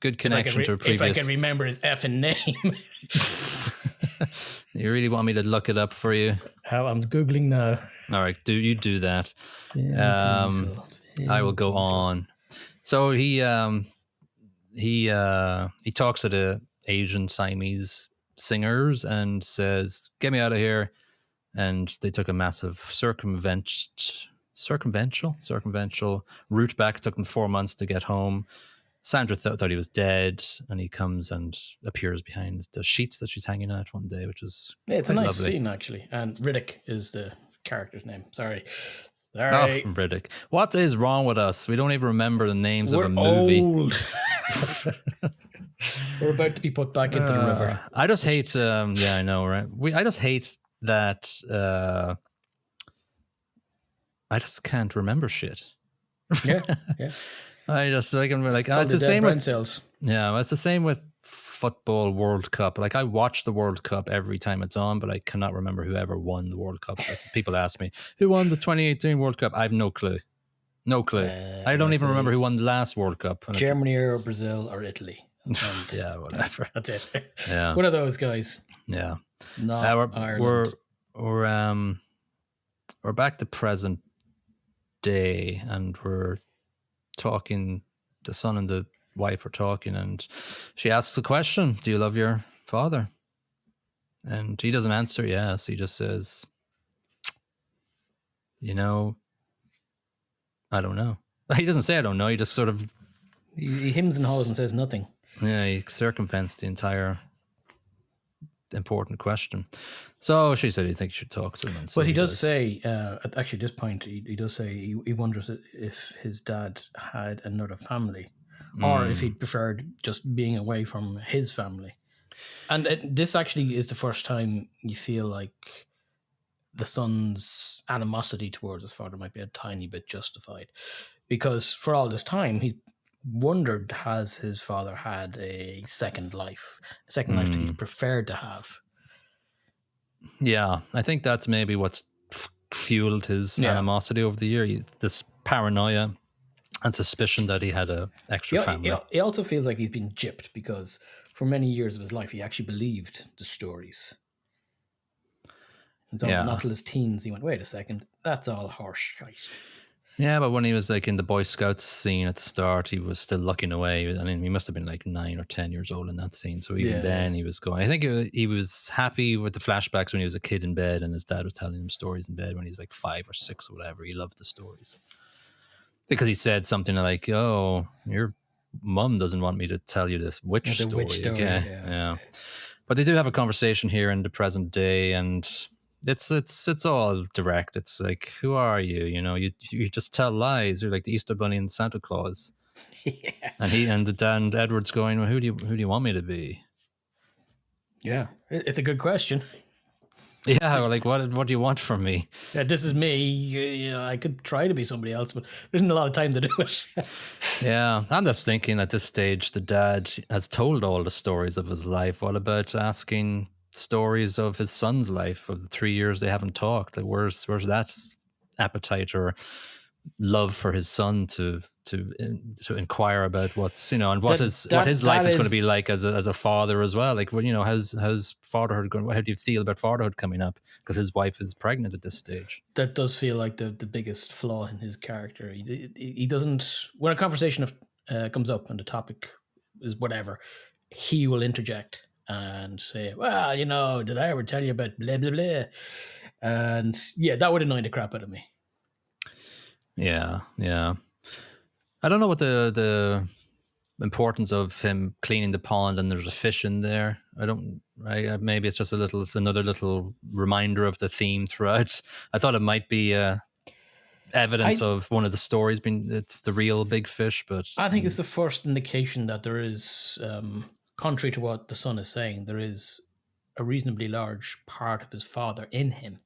A: Good connection to a previous.
B: If I can remember his effing name.
A: You really want me to look it up for you?
B: How I'm Googling now.
A: All right, do that. I will go on. So he talks to the Asian Siamese singers and says, "Get me out of here." And they took a massive circumventional route back. It took them 4 months to get home. Sandra thought he was dead, and he comes and appears behind the sheets that she's hanging out one day, which is
B: it's a nice
A: lovely
B: scene actually. And Riddick is the character's name. Sorry.
A: Riddick. What is wrong with us? We don't even remember the names of a movie.
B: Old. We're about to be put back into the river.
A: I just hate. I know, right? I just hate that. I just can't remember shit.
B: Yeah.
A: I just I'm like it's the same with
B: cells.
A: Yeah, it's the same with football World Cup. Like I watch the World Cup every time it's on, but I cannot remember whoever won the World Cup. Like, people ask me who won the 2018 World Cup. I have no clue. I don't even remember who won the last World Cup.
B: Germany or Brazil or Italy.
A: Yeah, whatever.
B: That's it.
A: Yeah,
B: one of those guys.
A: Yeah,
B: not Ireland.
A: We're back to present day, and we're talking. The son and the wife are talking, and she asks the question, "Do you love your father?" And he doesn't answer yes. He just says, "I don't know." He doesn't say I don't know. He just sort of
B: he hems and haws and says nothing.
A: Yeah, he circumvents the entire important question. So she said, "You think you should talk to him?" And so
B: but he does say, actually, at this point, he does say he wonders if his dad had another family, or if he preferred just being away from his family. And this actually is the first time you feel like the son's animosity towards his father might be a tiny bit justified, because for all this time he wondered, has his father had a second life that he's preferred to have.
A: Yeah, I think that's maybe what's fueled his animosity over the year. This paranoia and suspicion that he had a extra family.
B: He also feels like he's been gypped, because for many years of his life he actually believed the stories. And so not till his teens he went, wait a second, that's all horse shite.
A: Yeah, but when he was like in the Boy Scouts scene at the start, he was still looking away. I mean, he must have been like 9 or 10 years old in that scene. So even then he was going, I think he was happy with the flashbacks when he was a kid in bed and his dad was telling him stories in bed when he was like 5 or 6 or whatever. He loved the stories. Because he said something like, "Oh, your mum doesn't want me to tell you this witch story again." Yeah. But they do have a conversation here in the present day, and It's all direct. It's like, who are you? You know, you just tell lies. You're like the Easter Bunny and Santa Claus.
B: Yeah.
A: And Edward's going, well, who do you want me to be?
B: Yeah, it's a good question.
A: Yeah, like what do you want from me?
B: Yeah, this is me. You know, I could try to be somebody else, but there isn't a lot of time to do it.
A: Yeah, I'm just thinking at this stage, the dad has told all the stories of his life. What about asking stories of his son's life, of the 3 years they haven't talked? Like, where's that appetite or love for his son to inquire about what's, and what his life is going to be like as a father as well? Like, how's fatherhood going? How do you feel about fatherhood coming up? Because his wife is pregnant at this stage.
B: That does feel like the biggest flaw in his character. He doesn't, when a conversation comes up and the topic is whatever, he will interject and say, well, did I ever tell you about blah blah blah? And yeah, that would annoy the crap out of me.
A: Yeah. I don't know what the importance of him cleaning the pond and there's a fish in there. Maybe it's just another little reminder of the theme throughout. I thought it might be evidence of one of the stories it's the real big fish, but
B: I think it's the first indication that there is, contrary to what the son is saying, there is a reasonably large part of his father in him.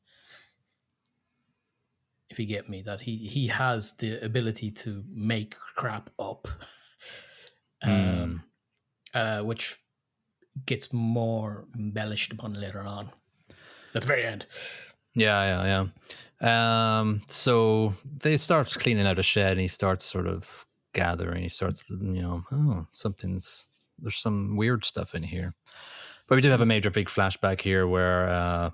B: If you get me, that he has the ability to make crap up, which gets more embellished upon later on. At the very end.
A: Yeah. So they start cleaning out a shed, and he starts sort of gathering. He starts, there's some weird stuff in here. But we do have a major big flashback here where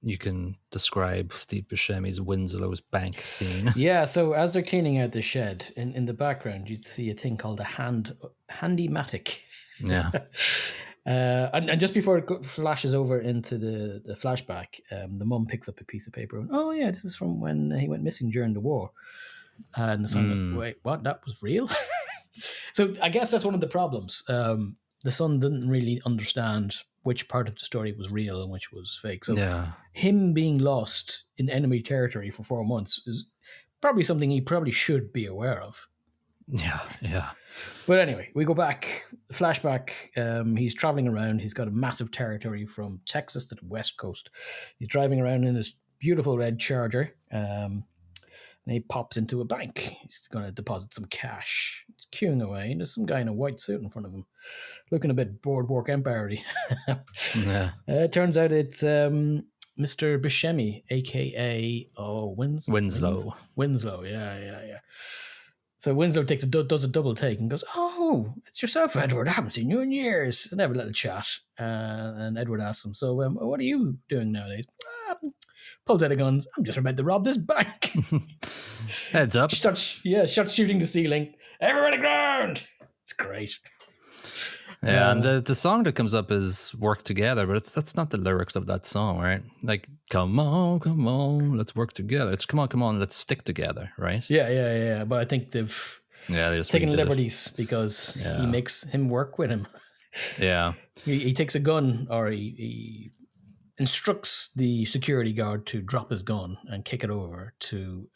A: you can describe Steve Buscemi's Winslow's bank scene.
B: Yeah, so as they're cleaning out the shed, in the background, you'd see a thing called a handy-matic.
A: Yeah.
B: And just before it flashes over into the flashback, the mum picks up a piece of paper and, oh yeah, this is from when he went missing during the war. And the son, wait, what? That was real? So I guess that's one of the problems. The son didn't really understand which part of the story was real and which was fake. So him being lost in enemy territory for 4 months is probably something he probably should be aware of.
A: Yeah.
B: But anyway, we go back, flashback. He's traveling around. He's got a massive territory from Texas to the West Coast. He's driving around in this beautiful red Charger. And he pops into a bank. He's going to deposit some cash. He's queuing away, and there's some guy in a white suit in front of him, looking a bit Boardwalk Empire-y. It turns out it's Mr. Buscemi, a.k.a.
A: Winslow.
B: Winslow, yeah. So Winslow does a double take and goes, oh, it's yourself, Edward. I haven't seen you in years. And have a little chat. And Edward asks him, so what are you doing nowadays? Pulls out a gun. I'm just about to rob this bank.
A: Heads up.
B: Starts shooting the ceiling. Everyone on the ground. It's great.
A: Yeah, and the song that comes up is "Work Together," but that's not the lyrics of that song, right? Like, come on, let's work together. It's come on, let's stick together, right?
B: Yeah. But I think they've taken liberties because he makes him work with him.
A: Yeah.
B: He takes a gun, or he instructs the security guard to drop his gun and kick it over to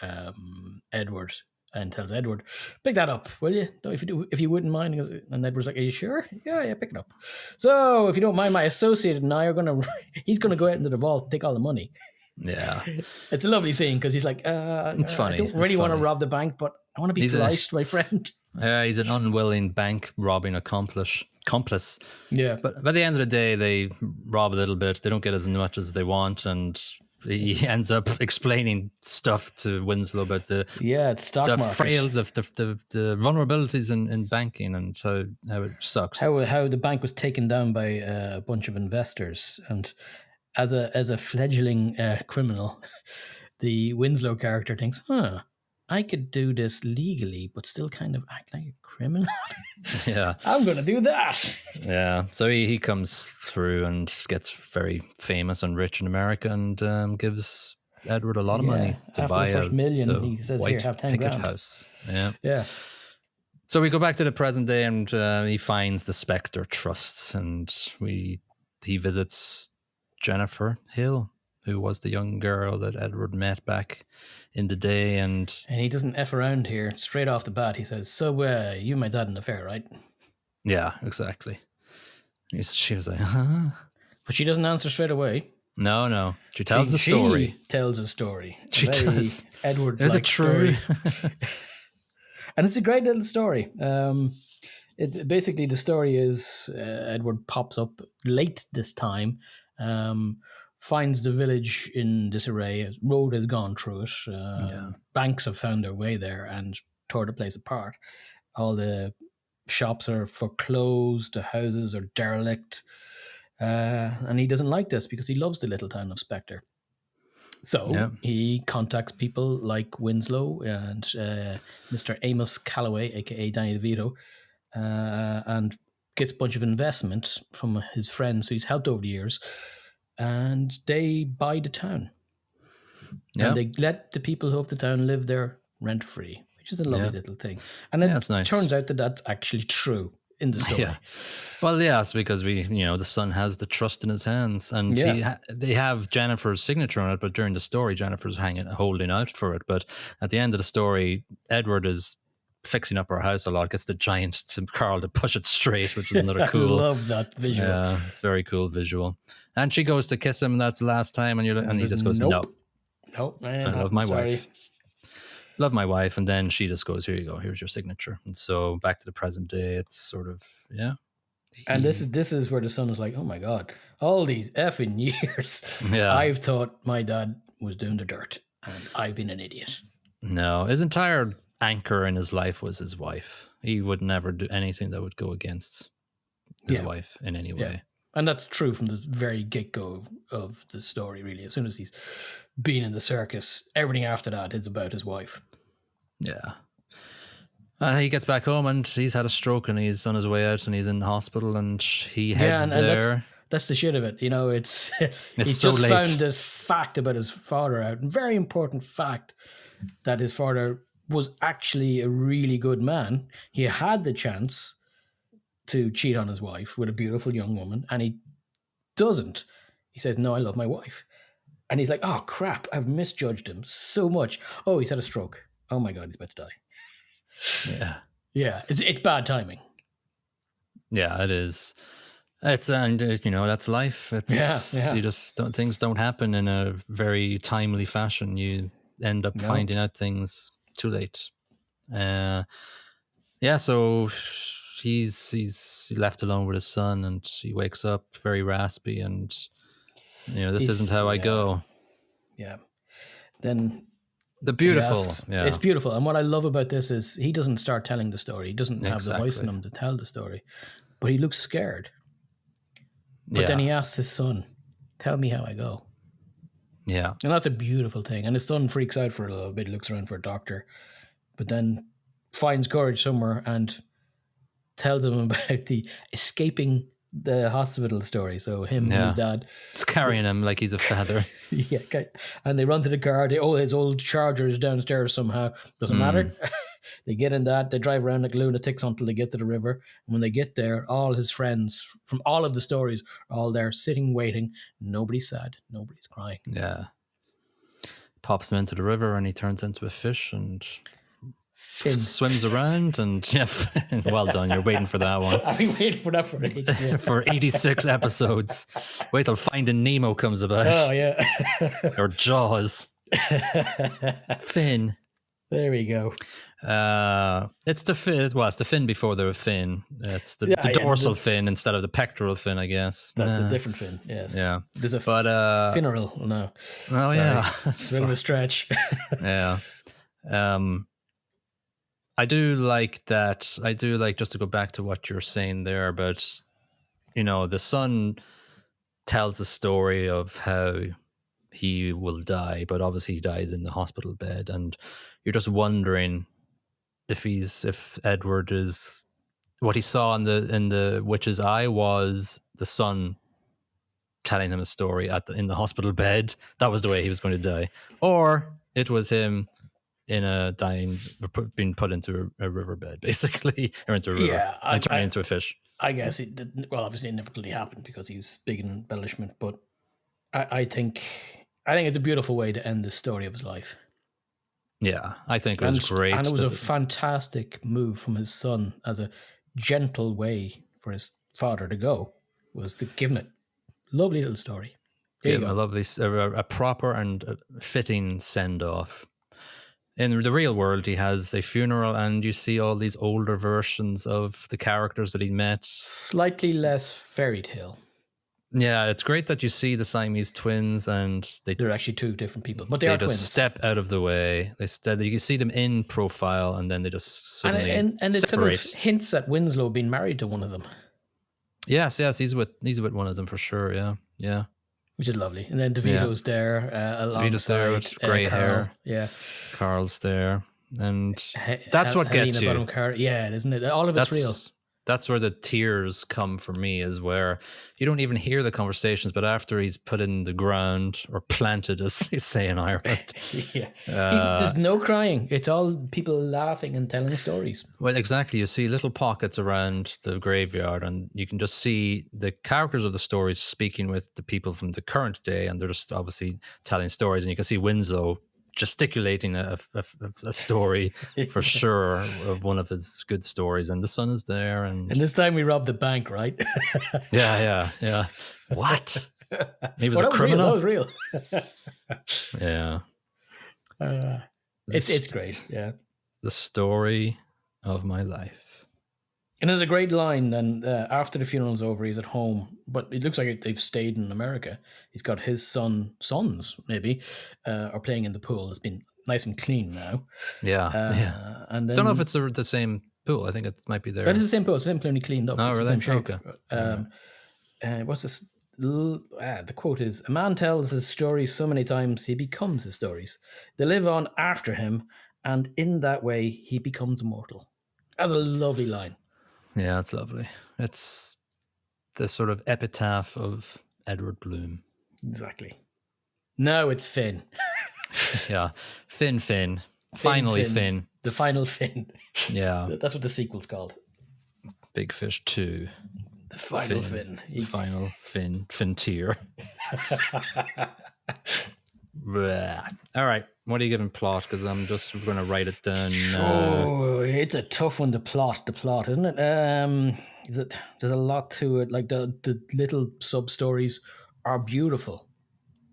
B: Edward, and tells Edward, pick that up, will you? If you wouldn't mind. And Edward's like, are you sure? Yeah, pick it up. So if you don't mind, my associate and I are he's going to go out into the vault and take all the money.
A: Yeah.
B: It's a lovely scene because he's like,
A: it's funny.
B: I don't really want to rob the bank, but I want to be polite, my friend.
A: Yeah, he's an unwilling bank robbing accomplice.
B: Yeah.
A: But by the end of the day, they rob a little bit. They don't get as much as they want, and he ends up explaining stuff to Winslow about
B: it's stock market.
A: the vulnerabilities in banking and how it sucks.
B: How the bank was taken down by a bunch of investors, and as a fledgling criminal, the Winslow character thinks, I could do this legally, but still kind of act like a criminal.
A: Yeah.
B: I'm going to do that.
A: Yeah. So he comes through and gets very famous and rich in America, and gives Edward a lot of money to buy
B: the first $1,000,000. He says,
A: white
B: here, have 10
A: picket
B: grand.
A: house.
B: Yeah.
A: So we go back to the present day, and he finds the Spectre Trust, and he visits Jennifer Hill, who was the young girl that Edward met back in the day. And
B: he doesn't F around here. Straight off the bat, he says, "So, you and my dad an affair, right?"
A: yeah, exactly. She was like, huh?
B: But she doesn't answer straight away.
A: No. She tells a story.
B: She tells a story.
A: She does.
B: Edward,
A: is it true?
B: And it's a great little story. Basically, the story is Edward pops up late this time, finds the village in disarray. A road has gone through it. Banks have found their way there and tore the place apart. All the shops are foreclosed. The houses are derelict. And he doesn't like this because he loves the little town of Spectre. So he contacts people like Winslow and Mr. Amos Calloway, aka Danny DeVito, and gets a bunch of investment from his friends who he's helped over the years, and they buy the town. And they let the people of the town live there rent-free, which is a lovely little thing. And it
A: nice.
B: turns out that that's actually true in the story.
A: Yeah. Well, it's because the son has the trust in his hands, and they have Jennifer's signature on it. But during the story, Jennifer's holding out for it. But at the end of the story, Edward is fixing up her house a lot. Gets the giant Carl to push it straight, which is another cool.
B: I love that visual.
A: Yeah, it's very cool visual. And she goes to kiss him. That's the last time, and he just goes,
B: nope.
A: I love my wife. Love my wife. And then she just goes, here you go, here's your signature. And so back to the present day, it's sort of, And
B: this is where the son is like, oh my God, all these effing years, I've thought my dad was doing the dirt and I've been an idiot.
A: No, his entire anchor in his life was his wife. He would never do anything that would go against his wife in any way.
B: Yeah. And that's true from the very get-go of the story, really. As soon as he's been in the circus, everything after that is about his wife.
A: Yeah. He gets back home and he's had a stroke and he's on his way out and he's in the hospital and he heads there.
B: That's the shit of it. It's he's
A: so
B: just
A: late.
B: found this fact about his father out. A very important fact that his father was actually a really good man. He had the chance to cheat on his wife with a beautiful young woman, and he doesn't. He says, no, I love my wife. And he's like, oh, crap, I've misjudged him so much. Oh, he's had a stroke. Oh, my God, he's about to die.
A: Yeah.
B: Yeah, it's bad timing.
A: Yeah, it is. It's, and that's life. It's, you just things don't happen in a very timely fashion. You end up finding out things too late. So he's left alone with his son, and he wakes up very raspy, and this isn't how I go.
B: Yeah. Then
A: the beautiful,
B: it's beautiful. And what I love about this is he doesn't start telling the story. He doesn't have the voice in him to tell the story, but he looks scared. But then he asks his son, "Tell me how I go."
A: Yeah,
B: and that's a beautiful thing. And his son freaks out for a little bit. He looks around for a doctor, but then finds courage somewhere and tells him about the escaping the hospital story. So him and his dad.
A: It's carrying him like he's a feather.
B: Yeah. Okay. And they run to the car. His old Charger is downstairs somehow. Doesn't matter. They get in that. They drive around like lunatics until they get to the river. And when they get there, all his friends from all of the stories are all there sitting, waiting. Nobody's sad. Nobody's crying.
A: Yeah. Pops him into the river and he turns into a fish and
B: Finn
A: swims around and well done. You're waiting for that one.
B: I've been waiting for that for ages. Yeah.
A: For 86 episodes. Wait till Finding Nemo comes about.
B: Oh yeah.
A: Or Jaws. Finn.
B: There we go.
A: It's the fin. Well, it's the fin before the fin. It's the dorsal fin instead of the pectoral fin, I guess.
B: That's a different fin. Yes.
A: Yeah.
B: There's a funeral now.
A: Oh yeah.
B: It's a bit of a stretch.
A: Yeah. I do like that. I do like, just to go back to what you're saying there about, the son tells the story of how he will die, but obviously he dies in the hospital bed, and you're just wondering if Edward is what he saw in the witch's eye was the son telling him a story in the hospital bed. That was the way he was going to die, or it was him in a dying, being put into a riverbed, basically, or into a river, and turning into a fish.
B: I guess it didn't. Well, obviously, it never really happened because he was big in embellishment. But I think it's a beautiful way to end the story of his life.
A: Yeah, I think it was great.
B: And it was a fantastic move from his son as a gentle way for his father to go, was to give him a lovely little story. There
A: give
B: you
A: him a
B: go.
A: lovely, a proper and fitting send off. In the real world, he has a funeral, and you see all these older versions of the characters that he met.
B: Slightly less fairy tale.
A: Yeah, it's great that you see the Siamese twins, and
B: They're actually two different people, but they are
A: just
B: twins.
A: step out of the way. You can see them in profile, and then they just suddenly
B: and it
A: separate.
B: sort of hints at Winslow being married to one of them.
A: Yes, he's with one of them for sure. Yeah.
B: Which is lovely. And then DeVito's there alongside
A: DeVito's there with grey
B: Carl.
A: hair.
B: Yeah.
A: Carl's there. And that's what gets you.
B: Yeah, isn't it? All of it's real.
A: That's where the tears come for me, is where you don't even hear the conversations, but after he's put in the ground, or planted, as they say in Ireland.
B: Yeah. There's no crying. It's all people laughing and telling stories.
A: Well, exactly. You see little pockets around the graveyard, and you can just see the characters of the stories speaking with the people from the current day, and they're just obviously telling stories, and you can see Winslow gesticulating a story for sure, of one of his good stories, and the son is there, and
B: this time we robbed the bank, right?
A: yeah. What? He was a criminal.
B: That was real.
A: Yeah.
B: It's great. Yeah.
A: The story of my life.
B: And there's a great line. And after the funeral's over, he's at home, but it looks like they've stayed in America. He's got his sons maybe, are playing in the pool. It's been nice and clean now.
A: Yeah.
B: And then,
A: don't know if it's the same pool. I think it might be there.
B: It is the same pool. It's simply cleaned up.
A: Oh,
B: it's
A: really?
B: the same shape.
A: Okay.
B: What's this? The quote is, "A man tells his stories so many times he becomes his stories. They live on after him, and in that way he becomes immortal." That's a lovely line.
A: Yeah, it's lovely. It's the sort of epitaph of Edward Bloom.
B: Exactly. No, it's Finn.
A: Yeah, Finn. Finally, Finn.
B: The final Finn.
A: Yeah.
B: That's what the sequel's called.
A: Big Fish 2.
B: The final Finn.
A: The final Finn tier. All right. What are you giving plot? Because I'm just going to write it down.
B: Oh, it's a tough one to plot. The plot, isn't it? There's a lot to it. Like the little sub stories are beautiful.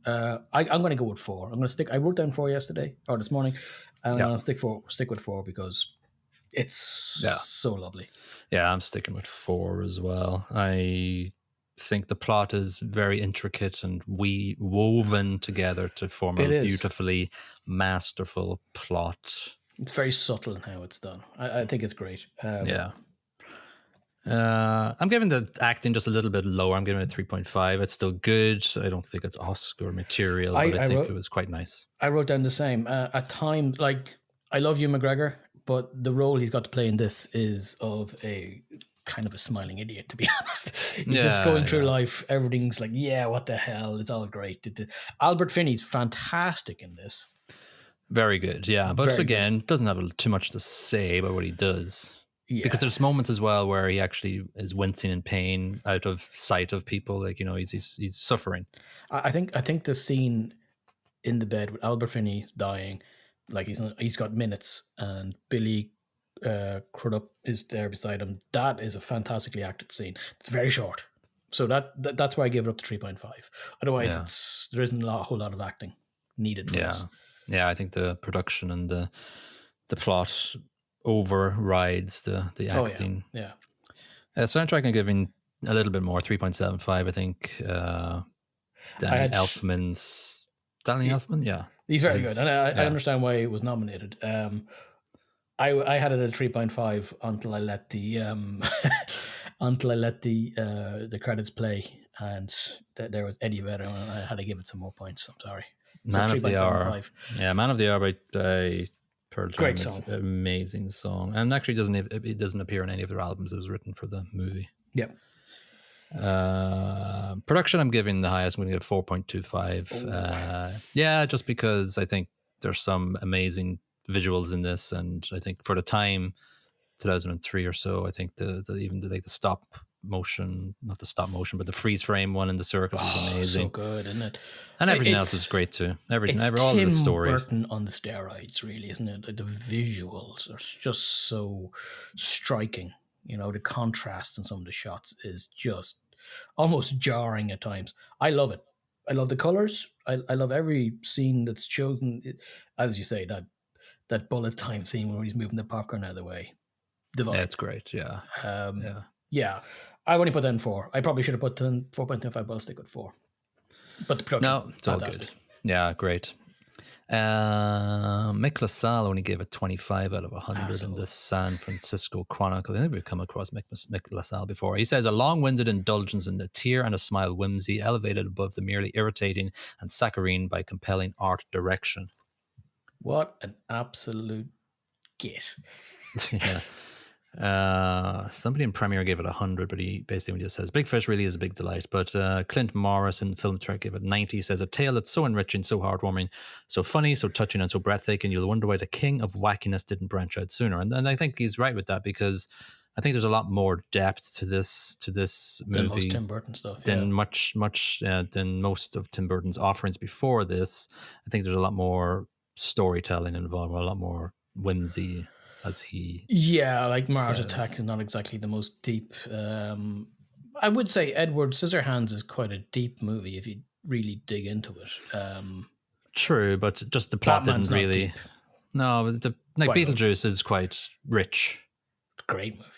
B: I'm going to go with 4. I'm going to stick. I wrote down 4 yesterday or this morning, and I'm going to stick with 4 because it's so lovely.
A: Yeah, I'm sticking with 4 as well. I think the plot is very intricate and woven together to form a beautifully masterful plot.
B: It's very subtle in how it's done. I think it's great.
A: Yeah. I'm giving the acting just a little bit lower. I'm giving it 3.5. It's still good. I don't think it's Oscar material, but I think it was quite nice.
B: I wrote down the same. At times, like, I love Ewan McGregor, but the role he's got to play in this is of a kind of a smiling idiot, to be honest. He's just going through life. Everything's like, yeah, what the hell? It's all great. Albert Finney's fantastic in this.
A: Very good, yeah. But again, doesn't have too much to say about what he does. Yeah. Because there's moments as well where he actually is wincing in pain out of sight of people. Like, you know, he's suffering.
B: I think the scene in the bed with Albert Finney dying, like he's got minutes, and Billy Crudup is there beside him. That is a fantastically acted scene. It's very short, so that's why I give it up to 3.5. Otherwise, there isn't a whole lot of acting needed for this.
A: Yeah, I think the production and the plot overrides the acting.
B: Yeah.
A: Soundtrack I'm giving a little bit more, 3.75. I think Danny Elfman. Yeah,
B: he's very good, and I understand why he was nominated. I had it at 3.5 until I let the credits play, and there was Eddie Vedder, and I had to give it some more points. I'm sorry.
A: Man of the Hour. Yeah, Man of the Hour by Pearl Jam.
B: Great song.
A: Amazing song. And actually it doesn't appear in any of their albums. It was written for the movie.
B: Yep.
A: Production I'm giving the highest. I'm going to give 4.25. Just because I think there's some amazing visuals in this, and I think for the time, 2003 or so, I think the stop motion, not the stop motion, but the freeze frame one in the circus was amazing.
B: So good, isn't it?
A: And everything else is great too. All
B: Tim
A: the story.
B: Burton on the steroids, really, isn't it? The visuals are just so striking. You know, the contrast in some of the shots is just almost jarring at times. I love it. I love the colors. I love every scene that's chosen. As you say, that bullet time scene where he's moving the popcorn out of the way. Divine.
A: Yeah, it's great. Yeah.
B: Yeah. I've only put that in 4. I probably should have put 4.25, but I'll stick with 4. But the production,
A: no, it's fantastic. All good. Yeah, great. Mick LaSalle only gave it 25 out of 100 in the San Francisco Chronicle. I think we've come across Mick LaSalle before. He says, a long-winded indulgence in a tear and a smile whimsy elevated above the merely irritating and saccharine by compelling art direction.
B: What an absolute git.
A: Yeah. Somebody in Premiere gave it 100, but he basically just says Big Fish really is a big delight. But Clint Morris in Film Trek gave it 90. Says a tale that's so enriching, so heartwarming, so funny, so touching, and so breathtaking. You'll wonder why the king of wackiness didn't branch out sooner. And I think he's right with that, because I think there's a lot more depth to this movie
B: than most Tim Burton stuff.
A: Than much than most of Tim Burton's offerings before this. I think there's a lot more storytelling involved, a lot more whimsy. As he
B: like Mars Attack is not exactly the most deep. I would say Edward Scissorhands is quite a deep movie if you really dig into it.
A: True, but just the plot
B: Batman's
A: didn't really.
B: Deep.
A: No, Beetlejuice is quite rich.
B: Great movie.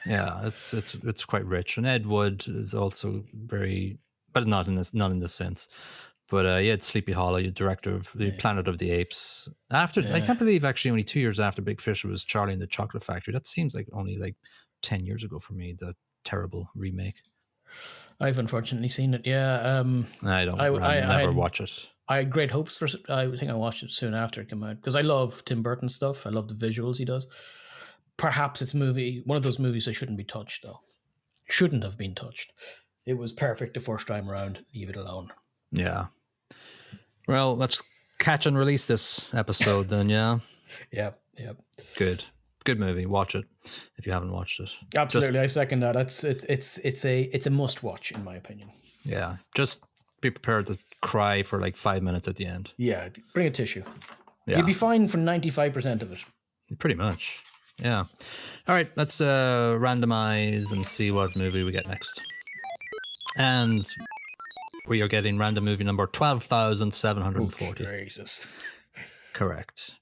A: Yeah, it's quite rich, and Ed Wood is also very, but not in this sense. But it's Sleepy Hollow, director of the Planet of the Apes. I can't believe actually only 2 years after Big Fish was Charlie and the Chocolate Factory. That seems like only 10 years ago for me, the terrible remake.
B: I've unfortunately seen it, yeah.
A: I never watch it.
B: I had great hopes for it. I think I watched it soon after it came out, because I love Tim Burton stuff. I love the visuals he does. Perhaps it's one of those movies that shouldn't be touched, though. Shouldn't have been touched. It was perfect the first time around. Leave it alone.
A: Yeah. Well, let's catch and release this episode then, yeah?
B: Yep.
A: Good movie. Watch it if you haven't watched it.
B: Absolutely, I second that. It's a must watch in my opinion.
A: Yeah, just be prepared to cry for 5 minutes at the end.
B: Yeah, bring a tissue.
A: Yeah.
B: You'll be fine for 95% of it.
A: Pretty much. Yeah. All right, let's randomize and see what movie we get next. And we are getting random movie number 12,740.
B: Oh, Jesus.
A: Correct.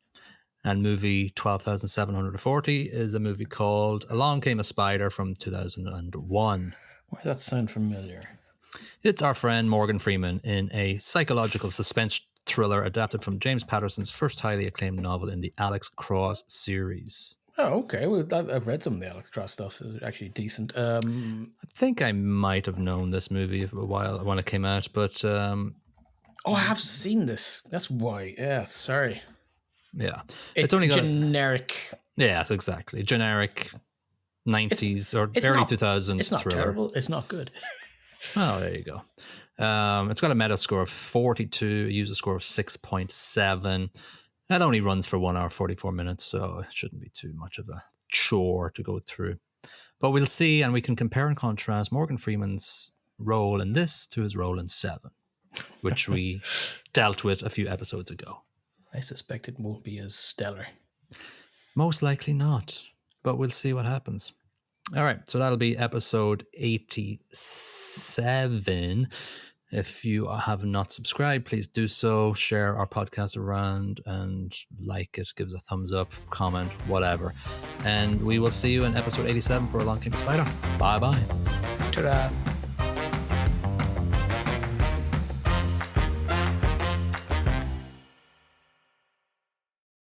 A: And movie 12,740 is a movie called Along Came a Spider from 2001.
B: Why does that sound familiar?
A: It's our friend Morgan Freeman in a psychological suspense thriller adapted from James Patterson's first highly acclaimed novel in the Alex Cross series.
B: Oh, okay. Well, I've read some of the Alex Cross stuff. It's actually decent.
A: I think I might have known this movie a while when it came out, but...
B: I have seen this. That's why. Yeah, sorry.
A: Yeah.
B: It's only generic.
A: Yes, exactly. Generic 90s or early 2000s
B: It's not
A: thriller.
B: terrible. It's not good.
A: Oh, there you go. It's got a meta score of 42, a user score of 6.7. That only runs for 1 hour, 44 minutes, so it shouldn't be too much of a chore to go through. But we'll see, and we can compare and contrast Morgan Freeman's role in this to his role in Seven, which we dealt with a few episodes ago.
B: I suspect it won't be as stellar.
A: Most likely not, but we'll see what happens. All right, so that'll be episode 87. If you have not subscribed, please do so. Share our podcast around and like it. Give us a thumbs up, comment, whatever. And we will see you in episode 87 for Along Came a Spider. Bye-bye.
B: Ta-da.